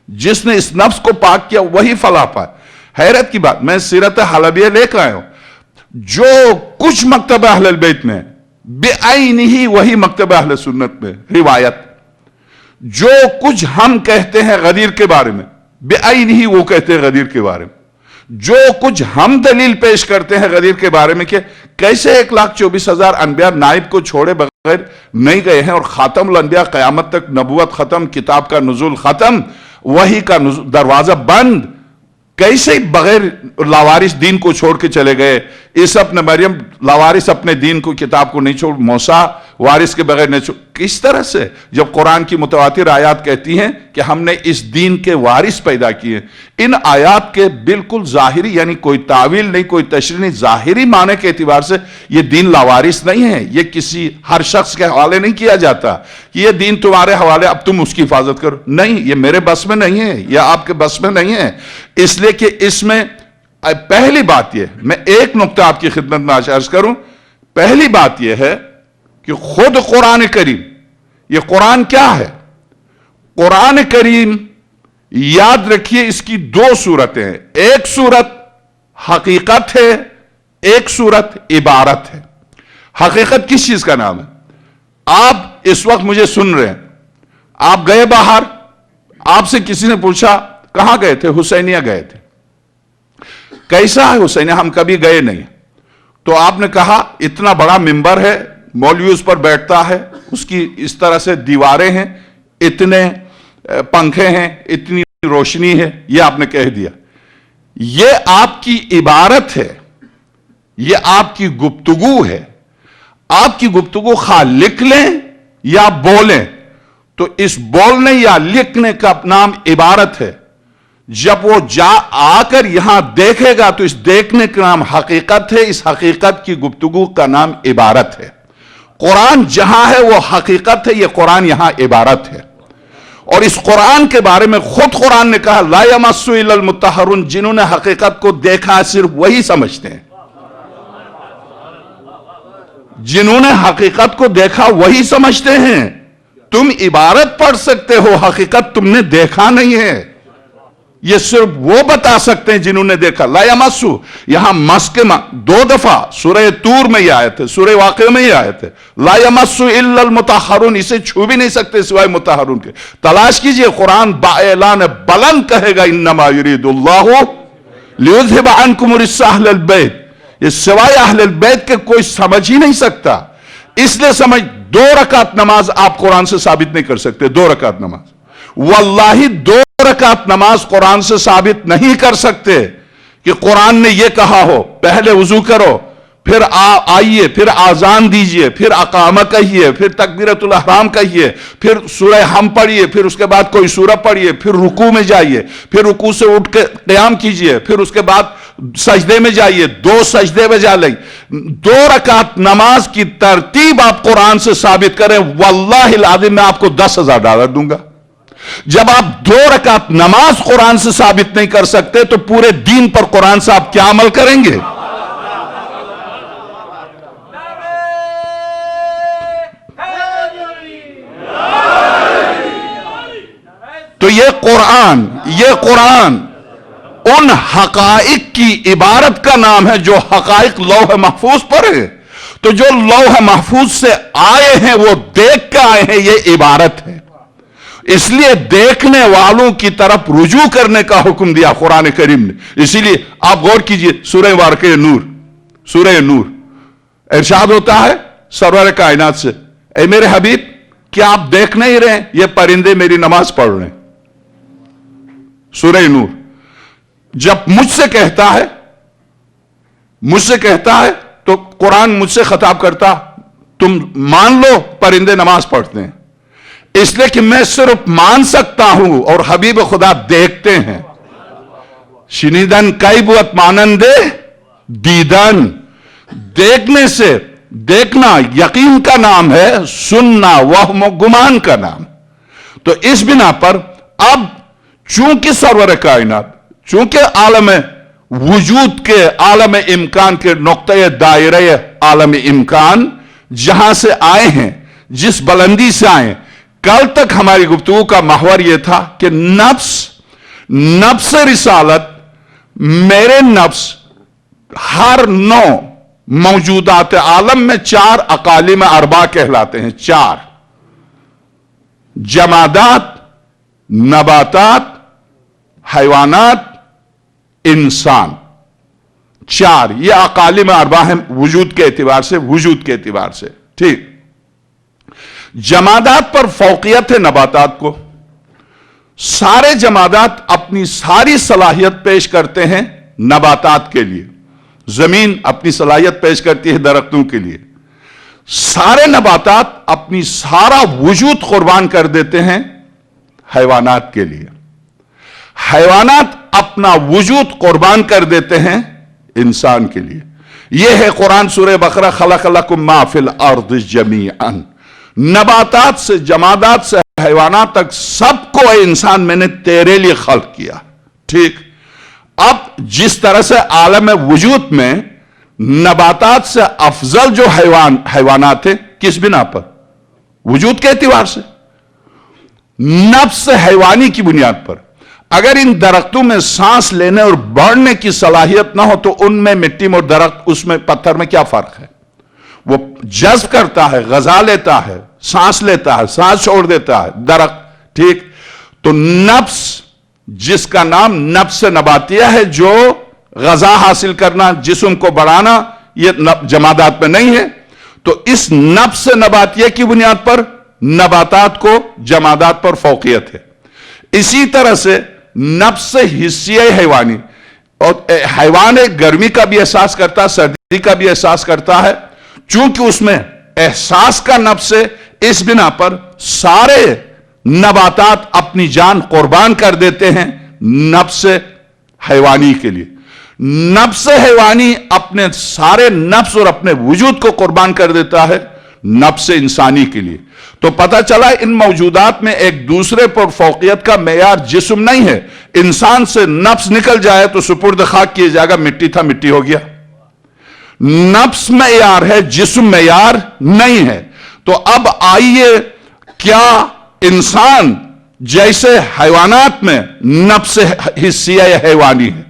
B: جس نے اس نفس کو پاک کیا وہی فلاح پائے۔ حیرت کی بات، میں سیرت حلبیہ لے کر آیا ہوں، جو کچھ مکتب اہل البیت میں بعینہ وہی مکتب اہل سنت میں روایت، جو کچھ ہم کہتے ہیں غدیر کے بارے میں بعینہ وہ کہتے ہیں غدیر کے بارے میں، جو کچھ ہم دلیل پیش کرتے ہیں غدیر کے بارے میں کہ کیسے 1,24,000 انبیاء نائب کو چھوڑے بغیر نہیں گئے ہیں، اور خاتم الانبیاء قیامت تک نبوت ختم، کتاب کا نزول ختم، وحی کا دروازہ بند، کیسے بغیر لاوارث دین کو چھوڑ کے چلے گئے؟ عیسیٰ ابن مریم لاوارث اپنے دین کو، کتاب کو نہیں چھوڑ، موسیٰ وارث کے بغیر نہیں چھوڑ، کس طرح سے؟ جب قرآن کی متواتر آیات کہتی ہیں کہ ہم نے اس دین کے وارث پیدا کیے، ان آیات کے بالکل ظاہری، یعنی کوئی تعویل نہیں، کوئی تشریح نہیں، ظاہری معنی کے اعتبار سے یہ دین لاوارث نہیں ہے، یہ کسی ہر شخص کے حوالے نہیں کیا جاتا کہ یہ دین تمہارے حوالے، اب تم اس کی حفاظت کرو، نہیں، یہ میرے بس میں نہیں ہے، یہ آپ کے بس میں نہیں ہے، اس لیے کہ اس میں پہلی بات یہ، میں ایک نقطہ آپ کی خدمت میں عرض کروں، پہلی بات یہ ہے کہ خود قرآن کریم، یہ قرآن کیا ہے؟ قرآن کریم یاد رکھیے اس کی 2 صورتیں ہیں، ایک صورت حقیقت ہے، ایک صورت عبارت ہے۔ حقیقت کس چیز کا نام ہے؟ آپ اس وقت مجھے سن رہے ہیں، آپ گئے باہر، آپ سے کسی نے پوچھا کہاں گئے تھے؟ حسینیہ گئے تھے۔ کیسا ہے حسینیہ؟ ہم کبھی گئے نہیں۔ تو آپ نے کہا اتنا بڑا ممبر ہے، مولوی اس پر بیٹھتا ہے، اس کی اس طرح سے دیواریں ہیں، اتنے پنکھے ہیں، اتنی روشنی ہے، یہ آپ نے کہہ دیا۔ یہ آپ کی عبارت ہے، یہ آپ کی گفتگو ہے۔ آپ کی گفتگو خواہ لکھ لیں یا بولیں، تو اس بولنے یا لکھنے کا نام عبارت ہے۔ جب وہ آ کر یہاں دیکھے گا تو اس دیکھنے کا نام حقیقت ہے، اس حقیقت کی گفتگو کا نام عبارت ہے۔ قرآن جہاں ہے وہ حقیقت ہے، یہ قرآن یہاں عبارت ہے۔
A: اور اس قرآن کے بارے میں خود قرآن نے کہا لا یمسو الا المطہرون، جنہوں نے حقیقت کو دیکھا صرف وہی سمجھتے ہیں، جنہوں نے حقیقت کو دیکھا وہی سمجھتے ہیں۔ تم عبارت پڑھ سکتے ہو، حقیقت تم نے دیکھا نہیں ہے، یہ صرف وہ بتا سکتے ہیں جنہوں نے دیکھا۔ لا یمسو، یہاں مس کے دو دفعہ سورہ طور میں یہ آیت ہے، سورہ واقعہ میں یہ آیت ہے، لا یمسو الا المطہرون، اسے چھو بھی نہیں سکتے سوائے مطہرون کے۔ تلاش کیجئے، قرآن باعلان بلند کہے گا انما یرید اللہ لیذھب عنکم الرجس اہل البیت، یہ سوائے اہل البیت کے کوئی سمجھ ہی نہیں سکتا۔ اس لیے سمجھ، 2 رکعت نماز آپ قرآن سے ثابت نہیں کر سکتے، 2 رکعت نماز، واللہ 2 رکعت نماز قرآن سے ثابت نہیں کر سکتے کہ قرآن نے یہ کہا ہو پہلے وضو کرو، پھر آئیے، پھر آذان دیجئے، پھر اقامہ کہیے، پھر تکبیرۃ الاحرام کہیے، پھر سورہ ہم پڑھیے، پھر اس کے بعد کوئی سورہ پڑھیے، پھر رکوع میں جائیے، پھر رکوع سے اٹھ کے قیام کیجئے، پھر اس کے بعد سجدے میں جائیے، 2 سجدے بجا لیں۔ 2 رکعت نماز کی ترتیب آپ قرآن سے ثابت کریں، واللہ العظیم میں آپ کو $10,000 دوں گا۔ جب آپ 2 رکعت نماز قرآن سے ثابت نہیں کر سکتے تو پورے دین پر قرآن سے آپ کیا عمل کریں گے؟ تو یہ قرآن ان حقائق کی عبارت کا نام ہے جو حقائق لوح محفوظ پر ہے۔ تو جو لوح محفوظ سے آئے ہیں وہ دیکھ کے آئے ہیں، یہ عبارت ہے۔ اس لیے دیکھنے والوں کی طرف رجوع کرنے کا حکم دیا قرآن کریم نے۔ اسی لیے آپ غور کیجئے، سورہ واقعہ نور، سورہ نور، ارشاد ہوتا ہے سرور کائنات سے، اے میرے حبیب کیا آپ دیکھ نہیں رہے ہیں یہ پرندے میری نماز پڑھ رہے ہیں؟ سورہ نور۔ جب مجھ سے کہتا ہے تو قرآن مجھ سے خطاب کرتا، تم مان لو پرندے نماز پڑھتے ہیں، اس لیے کہ میں صرف مان سکتا ہوں اور حبیب خدا دیکھتے ہیں۔ شنیدن کئی بوت مانندے دیدن، دیکھنے سے، دیکھنا یقین کا نام ہے، سننا وہم و گمان کا نام۔ تو اس بنا پر اب چونکہ سرور کائنات، چونکہ عالم وجود کے، عالم امکان کے نقطۂ دائرہ عالم امکان جہاں سے آئے ہیں، جس بلندی سے آئے ہیں، کل تک ہماری گفتگو کا محور یہ تھا کہ نفس رسالت، میرے نفس، ہر نوع موجودات عالم میں 4 اقالیم اربع کہلاتے ہیں، 4: جمادات، نباتات، حیوانات، انسان، 4 یہ اقالیم اربع ہیں وجود کے اعتبار سے، ٹھیک۔ جمادات پر فوقیت ہے نباتات کو، سارے جمادات اپنی ساری صلاحیت پیش کرتے ہیں نباتات کے لیے، زمین اپنی صلاحیت پیش کرتی ہے درختوں کے لیے، سارے نباتات اپنی سارا وجود قربان کر دیتے ہیں حیوانات کے لیے، حیوانات اپنا وجود قربان کر دیتے ہیں انسان کے لیے۔ یہ ہے قرآن سورہ بقرہ، خلق لکم ما فی الارض جمیعا، نباتات سے، جمادات سے، حیوانات تک سب کو اے انسان میں نے تیرے لیے خلق کیا، ٹھیک۔ اب جس طرح سے عالم وجود میں نباتات سے افضل جو حیوانات ہیں، کس بنا پر؟ وجود کے اعتبار سے، نفس حیوانی کی بنیاد پر۔ اگر ان درختوں میں سانس لینے اور بڑھنے کی صلاحیت نہ ہو تو ان میں مٹی میں اور درخت، اس میں پتھر میں کیا فرق ہے؟ وہ جذب کرتا ہے، غذا لیتا ہے، سانس لیتا ہے، سانس چھوڑ دیتا ہے درخت، ٹھیک۔ تو نفس، جس کا نام نفس نباتیہ ہے، جو غذا حاصل کرنا، جسم کو بڑھانا، یہ جمادات میں نہیں ہے۔ تو اس نفس نباتیہ کی بنیاد پر نباتات کو جمادات پر فوقیت ہے۔ اسی طرح سے نفس حسیہ حیوانی، اور حیوان گرمی کا بھی احساس کرتا ہے، سردی کا بھی احساس کرتا ہے، چونکہ اس میں احساس کا نفس ہے، اس بنا پر سارے نباتات اپنی جان قربان کر دیتے ہیں نفس حیوانی کے لیے۔ نفس حیوانی اپنے سارے نفس اور اپنے وجود کو قربان کر دیتا ہے
B: نفس انسانی کے لیے. تو پتہ چلا ان موجودات میں ایک دوسرے پر فوقیت کا معیار جسم نہیں ہے. انسان سے نفس نکل جائے تو سپرد خاک کیے جائے گا، مٹی تھا مٹی ہو گیا. نفس معیار ہے، جسم معیار نہیں ہے. تو اب آئیے، کیا انسان جیسے حیوانات میں نفس حسیہ حیوانی ہے،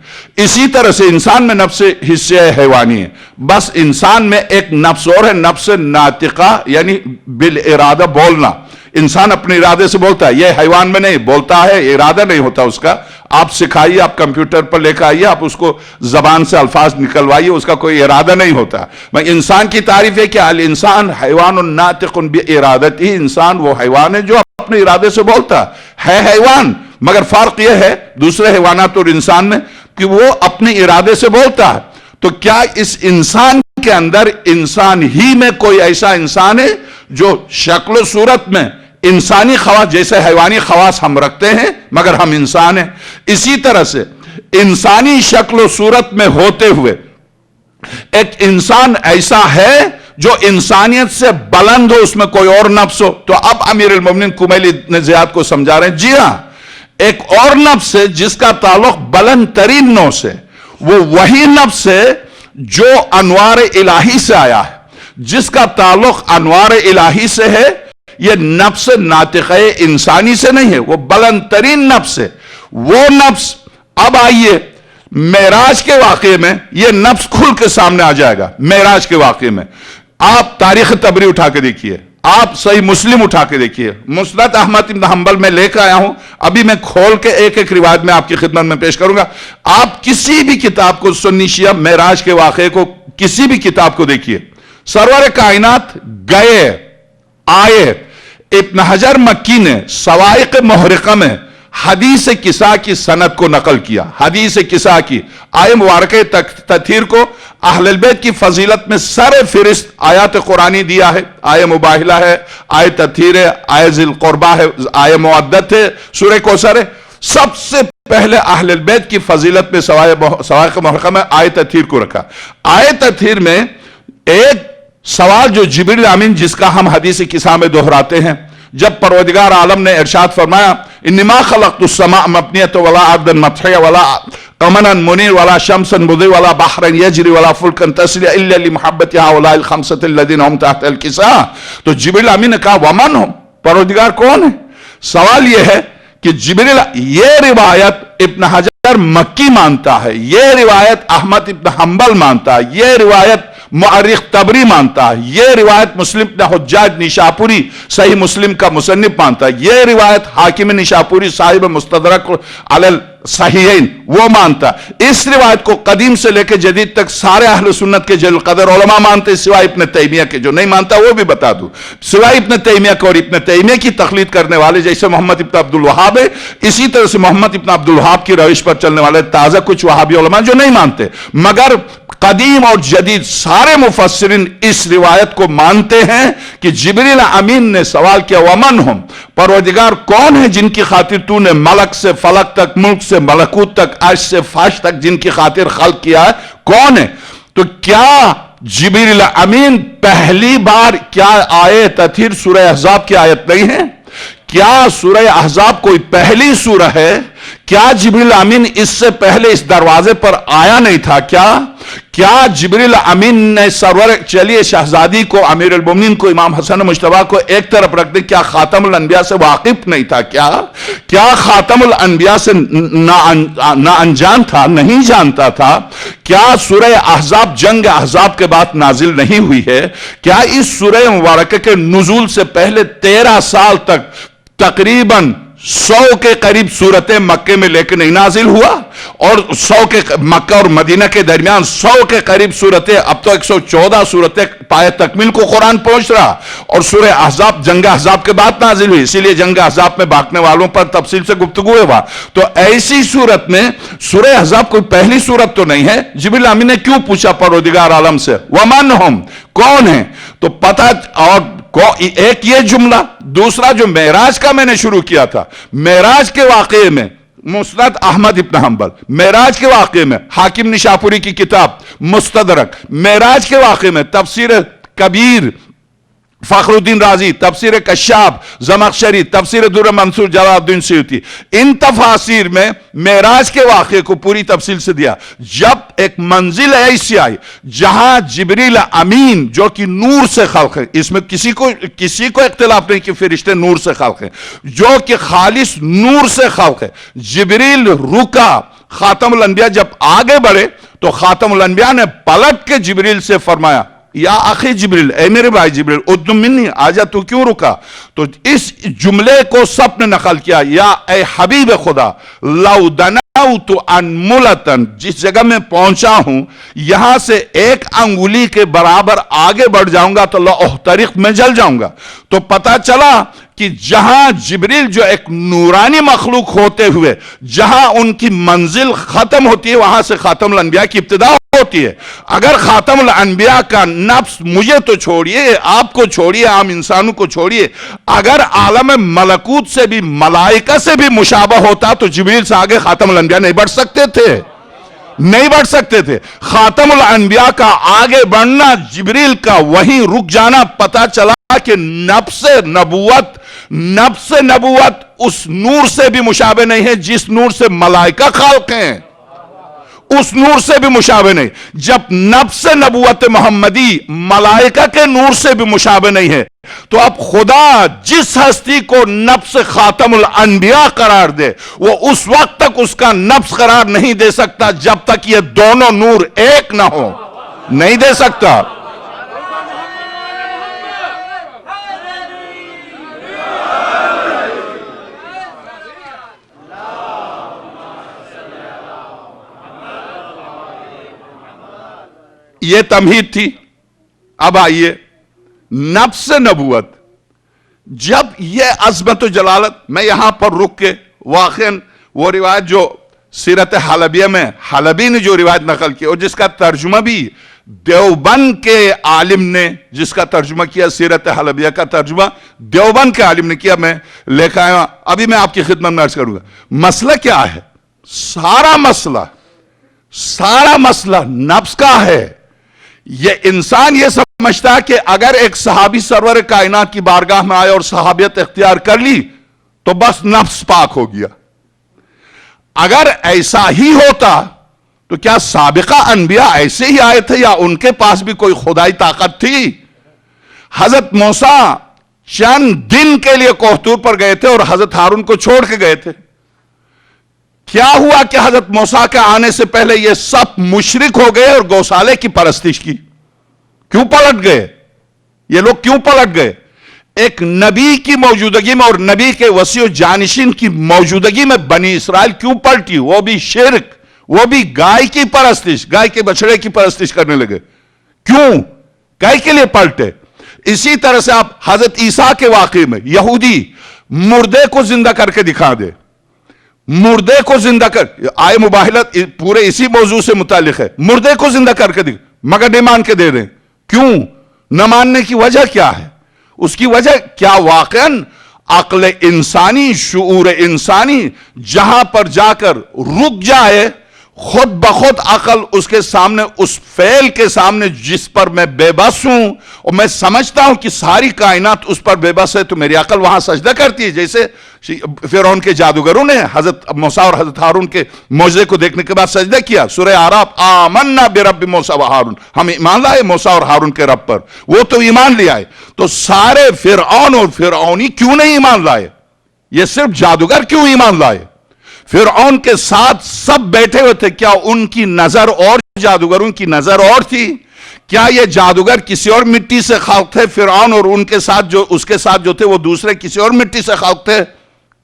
B: اسی طرح سے انسان میں نفس حسیہ حیوانی ہے. بس انسان میں ایک نفس اور ہے، نفس ناطقہ، یعنی بالارادہ بولنا. انسان اپنے ارادے سے بولتا ہے، یہ حیوان میں نہیں بولتا ہے، ارادہ نہیں ہوتا اس کا. آپ سکھائیے، آپ کمپیوٹر پر لے کے آئیے، آپ اس کو زبان سے الفاظ نکلوائیے، اس کا کوئی ارادہ نہیں ہوتا. انسان کی تعریف ہے کہ الانسان حیوان ناطق بارادتہ، انسان وہ حیوان ہے جو اپنے ارادے سے بولتا ہے حیوان. مگر فرق یہ ہے دوسرے حیوانات اور انسان میں کہ وہ اپنے ارادے سے بولتا ہے. تو کیا اس انسان کے اندر، انسان ہی میں کوئی ایسا انسان ہے جو شکل و صورت میں انسانی خواص، جیسے حیوانی خواص ہم رکھتے ہیں مگر ہم انسان ہیں، اسی طرح سے انسانی شکل و صورت میں ہوتے ہوئے ایک انسان ایسا ہے جو انسانیت سے بلند ہو، اس میں کوئی اور نفس ہو؟ تو اب امیر المومنین کمیلی ابن زیاد کو سمجھا رہے ہیں، جی ہاں، ایک اور نفس ہے جس کا تعلق بلند ترین نو سے. وہ وہی نفس ہے جو انوار الہی سے آیا ہے، جس کا تعلق انوار الہی سے ہے. یہ نفس ناطقہ انسانی سے نہیں ہے، وہ بلند ترین نفس ہے. وہ نفس اب آئیے معراج کے واقعے میں یہ نفس کھل کے سامنے آ جائے گا. معراج کے واقعے میں آپ تاریخ طبری اٹھا کے دیکھیے، آپ صحیح مسلم اٹھا کے دیکھیے، مسند احمد بن حنبل میں لے کے آیا ہوں، ابھی میں کھول کے ایک ایک روایت میں آپ کی خدمت میں پیش کروں گا. آپ کسی بھی کتاب کو، سنی شیعہ معراج کے واقعے کو، کسی بھی کتاب کو دیکھیے، سرور کائنات گئے آئے. ابن حجر مکی نے صواعق محرقہ میں حدیث کسا کی سند کو نقل کیا. حدیث کسا کی آئے مبارکہ تطہیر کو اہل البیت کی فضیلت میں سر فہرست آیات قرآنی دیا ہے. آئے مباہلہ ہے، آئے تطہیر ہے، آئے ذی القربہ ہے، آئے مودت ہے، سورہ کوثر ہے. سب سے پہلے اہل البیت کی فضیلت میں صواعق محرقہ میں آئے تطہیر کو رکھا. آئے تطہیر میں ایک سوال جو جبریل امین، جس کا ہم حدیث کسا میں دہراتے ہیں، جب پروردگار عالم نے ارشاد فرمایا انما خلقت السماء مبنیۃ ولا ارضا مطحیہ ولا قمرا منیر ولا شمسا مضیء ولا بحرا یجری ولا فلکا تسری الا لمحبت هؤلاء الخمسة الذين هم تحت الكساء. تو جبریل امین نے کہا ومن ہم، پروردگار کون ہے؟ سوال یہ ہے کہ جبریل، یہ روایت ابن حجر مکی مانتا ہے، یہ روایت احمد ابن حنبل مانتا ہے، یہ روایت مؤرخ طبری مانتا ہے، یہ روایت مسلم ابن حجاج نشاپوری صحیح مسلم کا مصنف مانتا ہے، یہ روایت حاکم نشاپوری صاحب مستدرک علی الصحیحین وہ مانتا ہے. اس روایت کو قدیم سے لے کے جدید تک سارے اہل سنت کے جلیل قدر علماء مانتے، سوائے ابن تیمیہ کے. جو نہیں مانتا وہ بھی بتا دوں، سوائے ابن تیمیہ کے اور ابن تیمیہ کی تقلید کرنے والے جیسے محمد ابن عبد الوہاب ہے، اسی طرح سے محمد ابن عبد الوہاب کی روش پر چلنے والے تازہ کچھ وہابی علماء جو نہیں مانتے. مگر قدیم اور جدید سارے مفسرین اس روایت کو مانتے ہیں کہ جبریل امین نے سوال کیا ومن ہم، پروردگار کون ہے جن کی خاطر تو نے ملک سے فلک تک، ملک سے ملکوت تک، عرش سے فرش تک جن کی خاطر خلق کیا ہے، کون ہے؟ تو کیا جبریل امین پہلی بار، کیا آیے تطہیر سورہ احزاب کی آیت نہیں ہے؟ کیا سورہ احزاب کوئی پہلی سورہ ہے؟ کیا جبریل امین اس سے پہلے اس دروازے پر آیا نہیں تھا؟ کیا جبریل امین نے سرور، چلیے شہزادی کو، امیر المومنین کو، امام حسن مجتبیٰ کو ایک طرف رکھ دیں، کیا خاتم الانبیاء سے واقف نہیں تھا؟ کیا خاتم الانبیاء سے نا انجان تھا، نہیں جانتا تھا؟ کیا سورہ احزاب جنگ احزاب کے بعد نازل نہیں ہوئی ہے؟ کیا اس سورہ مبارکہ کے نزول سے پہلے 13 سال تک تقریباً 100 کے قریب صورتیں مکے میں لے کے نہیں نازل ہوا؟ اور 100 کے مکہ اور مدینہ کے درمیان 100 کے قریب صورتیں، اب تو 114 صورتیں پائے تکمیل کو قرآن پہنچ رہا، اور سورہ احزاب جنگ احزاب کے بعد نازل ہوئی، اسی لیے جنگ احزاب میں بھاگنے والوں پر تفصیل سے گفتگو ہوا. تو ایسی صورت میں سورہ احزاب کوئی پہلی صورت تو نہیں ہے. جبریل امین نے کیوں پوچھا پروردگار عالم سے ومن ہم، کون ہیں؟ تو پتہ، اور ایک یہ جملہ، دوسرا جو معراج کا میں نے شروع کیا تھا، معراج کے واقعے میں مسند احمد ابن حنبل، معراج کے واقعے میں حاکم نشاپوری کی کتاب مستدرک، معراج کے واقعے میں تفسیر کبیر
A: فخر الدین رازی، تفسیر کشاف، زمخشری، تفسیر در منصور جلال الدین سیوطی، ان تفاسیر میں معراج کے واقعے کو پوری تفصیل سے دیا. جب ایک منزل ایسی آئی جہاں جبریل امین جو کہ نور سے خلق ہے، اس میں کسی کو اختلاف نہیں کہ فرشتے نور سے خلق ہیں، جو کہ خالص نور سے خلق ہے، جبریل رکا. خاتم الانبیاء جب آگے بڑھے تو خاتم الانبیاء نے پلٹ کے جبریل سے فرمایا، یا اخی جبریل، اے میرے بھائی جبریل، ادنو منی، آجا تو کیوں رکا؟ تو اس جملے کو سب نے نقل کیا، یا اے حبیب خدا، لو دناؤت انملتن، جس جگہ میں پہنچا ہوں یہاں سے ایک انگلی کے برابر آگے بڑھ جاؤں گا تو لأحترق، میں جل جاؤں گا. تو پتا چلا کہ جہاں جبریل جو ایک نورانی مخلوق ہوتے ہوئے جہاں ان کی منزل ختم ہوتی ہے وہاں سے خاتم الانبیاء کی ابتدا ہوتی ہے. اگر خاتم الانبیاء کا نفس، مجھے تو چھوڑیے، آپ کو چھوڑیے، عام انسانوں کو چھوڑیے، اگر عالم ملکوت سے بھی، ملائکہ سے بھی مشابہ ہوتا تو جبریل سے آگے خاتم الانبیاء نہیں بڑھ سکتے تھے، نہیں بڑھ سکتے تھے. خاتم الانبیاء کا آگے بڑھنا، جبریل کا وہیں رک جانا، پتا چلا کہ نفس نبوت اس نور سے بھی مشابہ نہیں ہے جس نور سے ملائکہ خالق ہیں، اس نور سے بھی مشابہ نہیں. جب نفس نبوت محمدی ملائکہ کے نور سے بھی مشابہ نہیں ہے تو اب خدا جس ہستی کو نفس خاتم الانبیاء قرار دے وہ اس وقت تک اس کا نفس قرار نہیں دے سکتا جب تک یہ دونوں نور ایک نہ ہو، نہیں دے سکتا. یہ تمہید تھی. اب آئیے نفس نبوت. جب یہ عظمت و جلالت، میں یہاں پر رک کے واقعاً وہ روایت جو سیرت حلبیہ میں حلبی نے جو روایت نقل کی اور جس کا ترجمہ بھی دیوبند کے عالم نے، جس کا ترجمہ کیا، سیرت حلبیہ کا ترجمہ دیوبند کے عالم نے کیا، میں لے کے آیا، ابھی میں آپ کی خدمت میں عرض کروں گا. مسئلہ کیا ہے؟ سارا مسئلہ نفس کا ہے. یہ انسان یہ سمجھتا ہے کہ اگر ایک صحابی سرور کائنات کی بارگاہ میں آئے اور صحابیت اختیار کر لی تو بس نفس پاک ہو گیا. اگر ایسا ہی ہوتا تو کیا سابقہ انبیاء ایسے ہی آئے تھے یا ان کے پاس بھی کوئی خدائی طاقت تھی؟ حضرت موسیٰ چند دن کے لیے کوہ طور پر گئے تھے اور حضرت ہارون کو چھوڑ کے گئے تھے. کیا ہوا کہ حضرت موسیٰ کے آنے سے پہلے یہ سب مشرک ہو گئے اور گوسالے کی پرستش کی؟ کیوں پلٹ گئے یہ لوگ؟ کیوں پلٹ گئے؟ ایک نبی کی موجودگی میں اور نبی کے وسیع و جانشین کی موجودگی میں بنی اسرائیل کیوں پلٹی؟ وہ بھی شرک، وہ بھی گائے کی پرستش، گائے کے بچڑے کی پرستش کرنے لگے. کیوں؟ گائے کے لیے پلٹے. اسی طرح سے آپ حضرت عیسیٰ کے واقعے میں یہودی مردے کو زندہ کر کے دکھا دے، مردے کو زندہ کر، آئے مباحلت پورے اسی موضوع سے متعلق ہے، مردے کو زندہ کر کے مگر نہیں مان کے دے رہے. کیوں؟ نہ ماننے کی وجہ کیا ہے؟ اس کی وجہ کیا؟ واقعاً عقل انسانی، شعور انسانی جہاں پر جا کر رک جائے، خود بخود عقل اس کے سامنے، اس فعل کے سامنے جس پر میں بے بس ہوں اور میں سمجھتا ہوں کہ ساری کائنات اس پر بے بس ہے، تو میری عقل وہاں سجدہ کرتی ہے. جیسے فرعون کے جادوگروں نے حضرت موسیٰ اور حضرت ہارون کے معجزے کو دیکھنے کے بعد سجدہ کیا. سورہ اعراف، آمنا برب موسیٰ و ہارون، ہم ایمان لائے موسیٰ اور ہارون کے رب پر. وہ تو ایمان لے آئے. تو سارے فرعون اور فرعونی کیوں نہیں ایمان لائے؟ یہ صرف جادوگر کیوں ایمان لائے؟ فرعون کے ساتھ سب بیٹھے ہوئے تھے، کیا ان کی نظر اور جادوگروں کی نظر اور تھی؟ کیا یہ جادوگر کسی اور مٹی سے خلق تھے؟ فرعون اور ان کے ساتھ جو اس کے ساتھ جو تھے وہ دوسرے کسی اور مٹی سے خلق تھے؟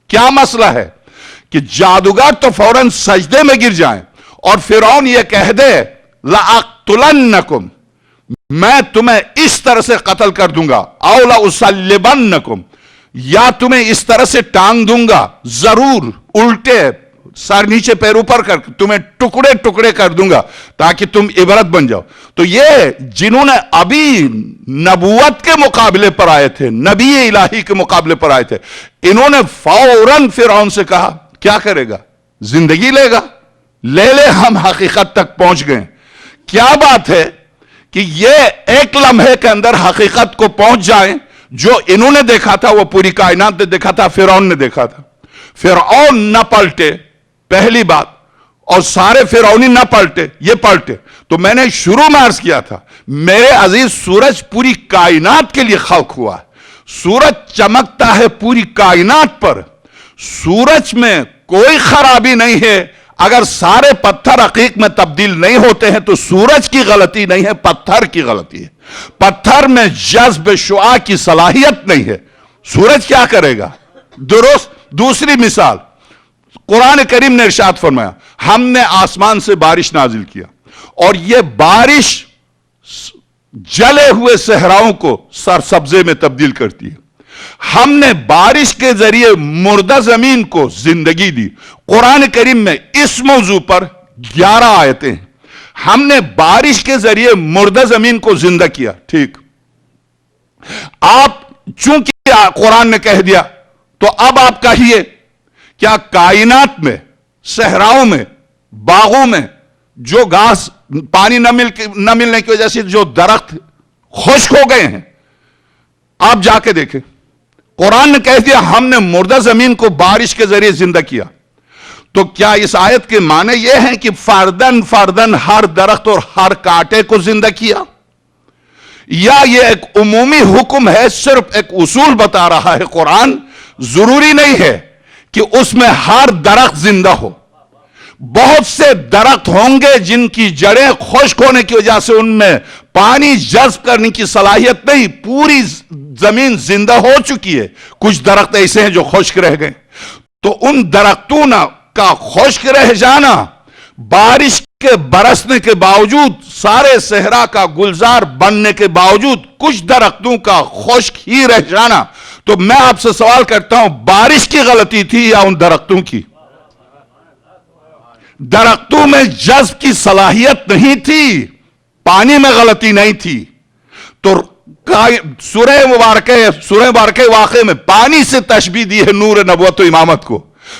A: کیا مسئلہ ہے کہ جادوگر تو فوراً سجدے میں گر جائیں اور فرعون یہ کہہ دے لَأَقْتُلَنَّكُمْ، میں تمہیں اس طرح سے قتل کر دوں گا، اَوْ لَأُسَلِّبَنَّكُمْ، یا تمہیں اس طرح سے ٹانگ دوں گا، ضرور الٹے سر نیچے پیر اوپر کر تمہیں ٹکڑے ٹکڑے کر دوں گا تاکہ تم عبرت بن جاؤ. تو یہ جنہوں نے ابھی نبوت کے مقابلے پر آئے تھے، نبی الہی کے مقابلے پر آئے تھے، انہوں نے فوراً فرعون سے کہا کیا کرے گا؟ زندگی لے گا؟ لے لے، ہم حقیقت تک پہنچ گئے. کیا بات ہے کہ یہ ایک لمحے کے اندر حقیقت کو پہنچ جائیں جو انہوں نے دیکھا تھا وہ پوری کائنات نے دیکھا تھا، فرعون نے دیکھا تھا. فرعون نہ پلٹے پہلی بات، اور سارے فرعونی نہ پلٹے، یہ پلٹے. تو میں نے شروع میں عرض کیا تھا میرے عزیز، سورج پوری کائنات کے لیے خلق ہوا ہے. سورج چمکتا ہے پوری کائنات پر، سورج میں کوئی خرابی نہیں ہے. اگر سارے پتھر عقیق میں تبدیل نہیں ہوتے ہیں تو سورج کی غلطی نہیں ہے، پتھر کی غلطی ہے. پتھر میں جذب شعاع کی صلاحیت نہیں ہے، سورج کیا کرے گا؟ درست. دوسری مثال، قرآن کریم نے ارشاد فرمایا ہم نے آسمان سے بارش نازل کیا اور یہ بارش جلے ہوئے صحراؤں کو سرسبزے میں تبدیل کرتی ہے. ہم نے بارش کے ذریعے مردہ زمین کو زندگی دی. قرآن کریم میں اس موضوع پر 11 آیتیں ہیں. ہم نے بارش کے ذریعے مردہ زمین کو زندہ کیا. ٹھیک، آپ چونکہ قرآن نے کہہ دیا تو اب آپ کہیے، کیا کائنات میں، صحراؤں میں، باغوں میں جو گھاس پانی نہ ملنے کی وجہ سے جو درخت خشک ہو گئے ہیں، آپ جا کے دیکھیں، قرآن نے کہہ دیا ہم نے مردہ زمین کو بارش کے ذریعے زندہ کیا. تو کیا اس آیت کے معنی یہ ہیں کہ فردن فردن ہر درخت اور ہر کانٹے کو زندہ کیا، یا یہ ایک عمومی حکم ہے، صرف ایک اصول بتا رہا ہے قرآن؟ ضروری نہیں ہے کہ اس میں ہر درخت زندہ ہو. بہت سے درخت ہوں گے جن کی جڑیں خشک ہونے کی وجہ سے ان میں پانی جذب کرنے کی صلاحیت نہیں، پوری زمین زندہ ہو چکی ہے. کچھ درخت ایسے ہیں جو خشک رہ گئے. تو ان درختوں کا خشک رہ جانا، بارش کے برسنے کے باوجود، سارے صحرا کا گلزار بننے کے باوجود کچھ درختوں کا خشک ہی رہ جانا، تو میں آپ سے سوال کرتا ہوں بارش کی غلطی تھی یا ان درختوں کی؟ درختوں میں جذب کی صلاحیت نہیں تھی، پانی میں غلطی نہیں تھی. تو سورہ مبارکہ واقعے میں پانی سے تشبیہ دی ہے نور نبوت و امامت کو.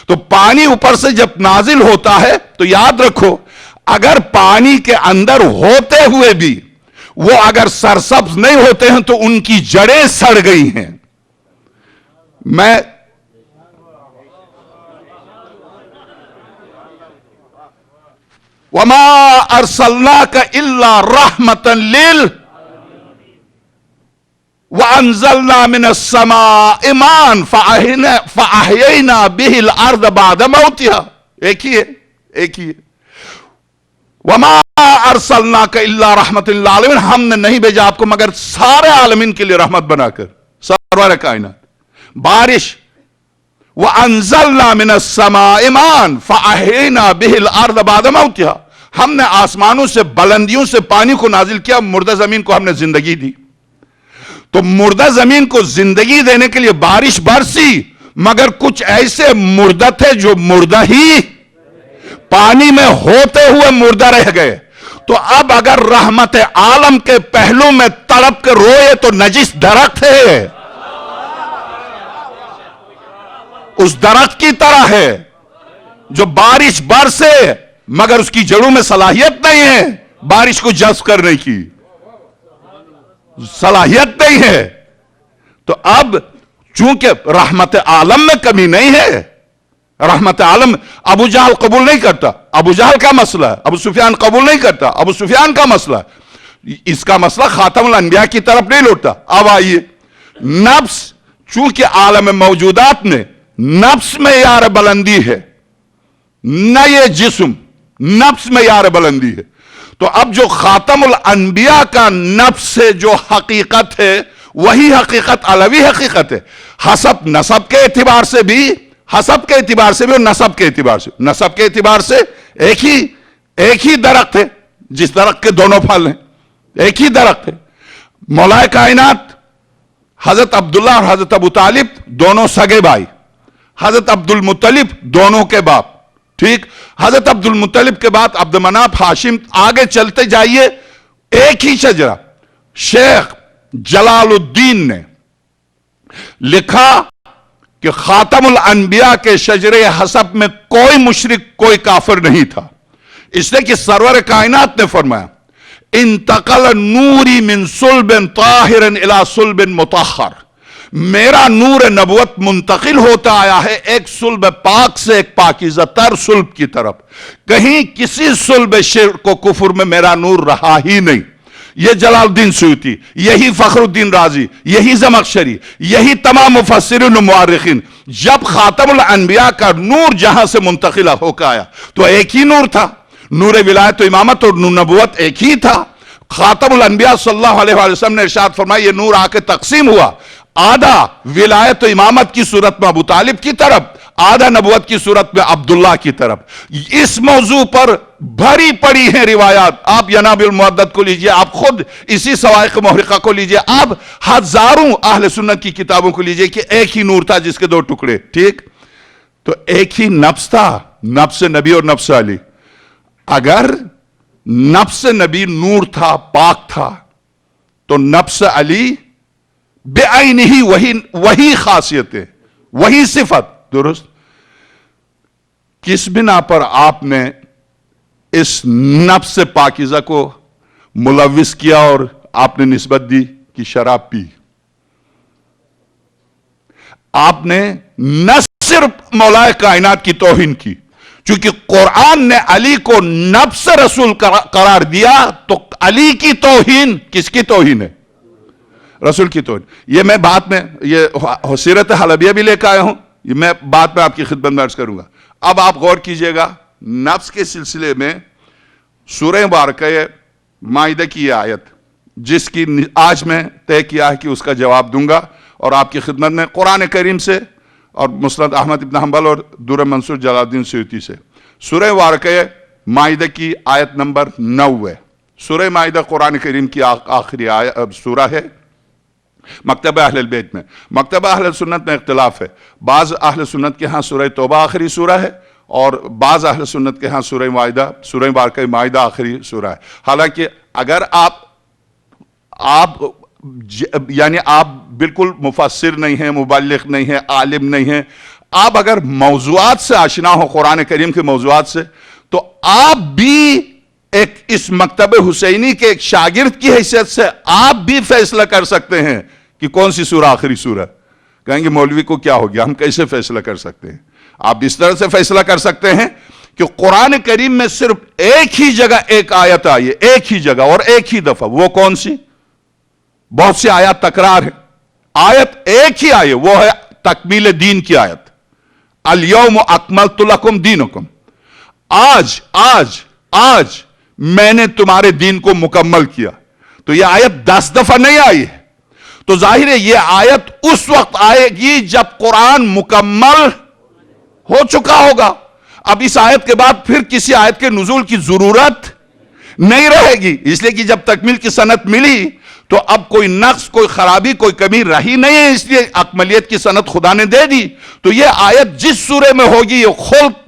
A: تو پانی اوپر سے جب نازل ہوتا ہے تو یاد رکھو، اگر پانی کے اندر ہوتے ہوئے بھی وہ اگر سرسبز نہیں ہوتے ہیں تو ان کی جڑیں سڑ گئی ہیں. میں وَمَا أَرْسَلْنَاكَ إِلَّا رَحْمَةً وَأَنزَلْنَا مِنَ السَّمَاءِ مَاءً فَأَحْيَيْنَا بِهِ الْأَرْضَ بَعْدَ مَوْتِهَا. ایک ہی ہے. وَمَا أَرْسَلْنَاكَ إِلَّا رَحْمَةً لِلْعَالَمِينَ، ہم نے نہیں بھیجا آپ کو مگر سارے عالمین کے لیے رحمت بنا کر، سرور کائنات. بارش، وَأَنزَلْنَا مِنَ السَّمَاءِ مَاءً فَأَحْيَيْنَا بِهِ الْأَرْضَ بَعْدَ مَوْتِهَا، ہم نے آسمانوں سے بلندیوں سے پانی کو نازل کیا، مردہ زمین کو ہم نے زندگی دی. تو مردہ زمین کو زندگی دینے کے لیے بارش برسی، مگر کچھ ایسے مردہ تھے جو مردہ ہی پانی میں ہوتے ہوئے مردہ رہ گئے. تو اب اگر رحمت عالم کے پہلو میں تڑپ کے روئے تو نجس درخت ہے، اس درخت کی طرح ہے جو بارش برسے مگر اس کی جڑوں میں صلاحیت نہیں ہے بارش کو جذب کرنے کی، صلاحیت نہیں ہے. تو اب چونکہ رحمت عالم میں کمی نہیں ہے، رحمت عالم ابو جہل قبول نہیں کرتا، ابو جہل کا مسئلہ ہے. ابو سفیان قبول نہیں کرتا، ابو سفیان کا مسئلہ ہے. اس کا مسئلہ خاتم الانبیاء کی طرف نہیں لوٹتا. اب آئیے، نفس، چونکہ عالم موجودات میں نفس میں یار بلندی ہے، نہ یہ جسم، نفس میں یار بلندی ہے. تو اب جو خاتم الانبیاء کا نفس سے جو حقیقت ہے وہی حقیقت علوی حقیقت ہے، حسب نسب کے اعتبار سے بھی، حسب کے اعتبار سے بھی اور نسب کے اعتبار سے. نسب کے اعتبار سے ایک ہی درخت ہے، جس درخت کے دونوں پھل ہیں، ایک ہی درخت ہے. مولا کائنات حضرت عبداللہ اور حضرت ابو طالب دونوں سگے بھائی، حضرت عبد المطلب دونوں کے باپ. ٹھیک، حضرت عبد المطلب کے بعد عبد مناف، ہاشم، آگے چلتے جائیے، ایک ہی شجرہ. شیخ جلال الدین نے لکھا کہ خاتم الانبیاء کے شجرے حسب میں کوئی مشرک، کوئی کافر نہیں تھا، اس لیے کہ سرور کائنات نے فرمایا انتقل نوری من صلب طاہر الى صلب مطہر. میرا نور نبوت منتقل ہوتا آیا ہے ایک صلب پاک سے ایک پاکیزہ تر صلب کی طرف. کہیں کسی صلب شرک و کفر میں میرا نور رہا ہی نہیں. یہ جلال الدین سیوطی، یہی فخر الدین رازی، یہی زمخشری، یہی تمام مفسرین و مؤرخین، جب خاتم الانبیاء کا نور جہاں سے منتقل ہو کے آیا تو ایک ہی نور تھا. نور ولایت و امامت اور نور نبوت ایک ہی تھا. خاتم الانبیاء صلی اللہ علیہ وآلہ وسلم نے ارشاد فرمایا یہ نور آ کے تقسیم ہوا، آدھا ولایت و امامت کی صورت میں ابو طالب کی طرف، آدھا نبوت کی صورت میں عبداللہ کی طرف. اس موضوع پر بھری پڑی ہیں روایات. آپ یناب المعدد کو لیجئے، آپ خود اسی سوائق محرقہ کو لیجئے، آپ ہزاروں اہل سنت کی کتابوں کو لیجئے کہ ایک ہی نور تھا جس کے دو ٹکڑے. ٹھیک، تو ایک ہی نفس تھا، نفس نبی اور نفس علی. اگر نفس نبی نور تھا، پاک تھا، تو نفس علی بے عین ہی وہی خاصیتیں، وہی صفت. درست. کس بنا پر آپ نے اس نفس پاکیزہ کو ملوث کیا اور آپ نے نسبت دی کہ شراب پی؟ آپ نے نہ صرف مولا کائنات کی توہین کی، چونکہ قرآن نے علی کو نفس رسول قرار دیا، تو علی کی توہین کس کی توہین ہے؟ رسول کی توہین. یہ میں بات میں یہ سیرت حلبیہ بھی لے کے آیا ہوں، یہ میں بات میں آپ کی خدمت میں عرض کروں گا. اب آپ غور کیجئے گا، نفس کے سلسلے میں سورہ مبارکہ مائدہ کی یہ آیت، جس کی آج میں طے کیا ہے کہ اس کا جواب دوں گا اور آپ کی خدمت میں قرآن کریم سے اور مسند احمد ابن حنبل اور در منصور جلال الدین سیوطی سے. سورہ مبارکہ مائدہ کی آیت نمبر 9 ہے. سورہ مائدہ قرآن کریم کی آخری سورہ ہے مکتبہ اہل البیت میں. مکتبہ اہل سنت میں اختلاف ہے. بعض اہل سنت کے ہاں سورہ توبہ آخری سورہ ہے اور بعض اہل سنت کے ہاں سورہ مبارکہ مائدہ آخری سورہ ہے. حالانکہ اگر آپ یعنی آپ بالکل مفسر نہیں ہیں، مبلغ نہیں ہیں، عالم نہیں ہیں، آپ اگر موضوعات سے آشنا ہو، قرآن کریم کے موضوعات سے، تو آپ بھی ایک اس مکتب حسینی کے ایک شاگرد کی حیثیت سے آپ بھی فیصلہ کر سکتے ہیں کہ کون سی سورہ آخری سورہ. کہیں گے مولوی کو کیا ہو گیا، ہم کیسے فیصلہ کر سکتے ہیں؟ آپ اس طرح سے فیصلہ کر سکتے ہیں کہ قرآن کریم میں صرف ایک ہی جگہ ایک آیت آئی ہے، ایک ہی جگہ اور ایک ہی دفعہ. وہ کون سی؟ بہت سی آیات تکرار ہے، آیت ایک ہی آئی ہے، وہ ہے تکمیل دین کی آیت. الیوم اکملت لکم دینکم، آج میں نے تمہارے دین کو مکمل کیا. تو یہ آیت 10 دفعہ نہیں آئی ہے. تو ظاہر ہے یہ آیت اس وقت آئے گی جب قرآن مکمل ہو چکا ہوگا. اب اس آیت کے بعد پھر کسی آیت کے نزول کی ضرورت نہیں رہے گی، اس لیے کہ جب تکمیل کی سند ملی تو اب کوئی نقص، کوئی خرابی، کوئی کمی رہی نہیں ہے، اس لیے اکملیت کی سند خدا نے دے دی. تو یہ آیت جس سورے میں ہوگی یہ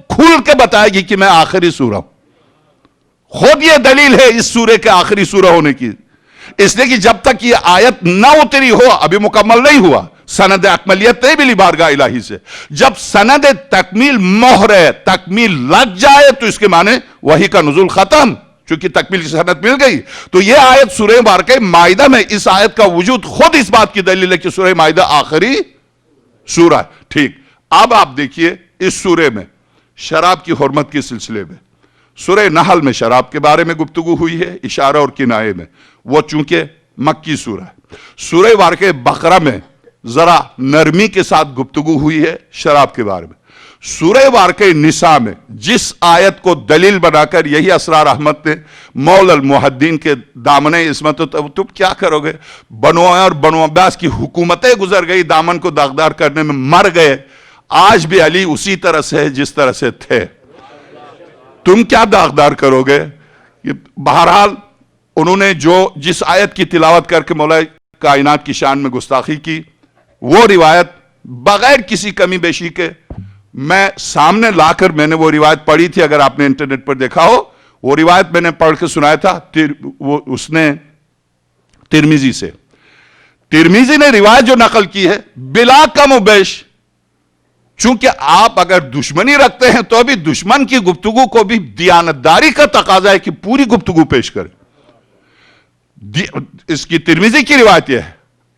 A: کھول کے بتائے گی کہ میں آخری سورہ ہوں. خود یہ دلیل ہے اس سورے کے آخری سورہ ہونے کی، اس لیے کہ جب تک یہ آیت نہ اتری ہو ابھی مکمل نہیں ہوا، سند اکملیت نہیں ملی بارگاہ الہی سے. جب سند تکمیل مہر تکمیل لگ جائے تو اس کے معنی وحی کا نزول ختم، چونکہ تکمیل کی سند مل گئی. تو یہ آیت سورہ مبارکہ مائدہ میں، اس آیت کا وجود خود اس بات کی دلیل ہے کہ سورہ مائدہ آخری سورہ ہے. ٹھیک، اب آپ دیکھیے اس سورے میں شراب کی حرمت کے سلسلے میں سورہ نحل میں شراب کے بارے میں گفتگو ہوئی ہے اشارہ اور کنایے میں، وہ چونکہ مکی سورہ ہے. سورہ مبارکہ بقرہ میں ذرا نرمی کے ساتھ گفتگو ہوئی ہے شراب کے بارے میں. سورہ مبارکہ نساء میں جس آیت کو دلیل بنا کر یہی اسرار احمد نے مولا المحدین کے دامن عصمت، تم کیا کرو گے، بنو اور بنو عباس کی حکومتیں گزر گئی، دامن کو داغدار کرنے میں مر گئے، آج بھی علی اسی طرح سے جس طرح سے تھے، تم کیا داغدار کرو گے. بہرحال انہوں نے جس آیت کی تلاوت کر کے مولا کائنات کی شان میں گستاخی کی، وہ روایت بغیر کسی کمی بیشی کے میں سامنے لا کر میں نے وہ روایت پڑھی تھی. اگر آپ نے انٹرنیٹ پر دیکھا ہو، وہ روایت میں نے پڑھ کے سنایا تھا. اس نے ترمذی سے، ترمذی نے روایت جو نقل کی ہے بلا کم و بیش، چونکہ آپ اگر دشمنی رکھتے ہیں تو ابھی دشمن کی گفتگو کو بھی دیانتداری کا تقاضا ہے کہ پوری گفتگو پیش کریں. اس کی ترمذی کی روایت یہ ہے،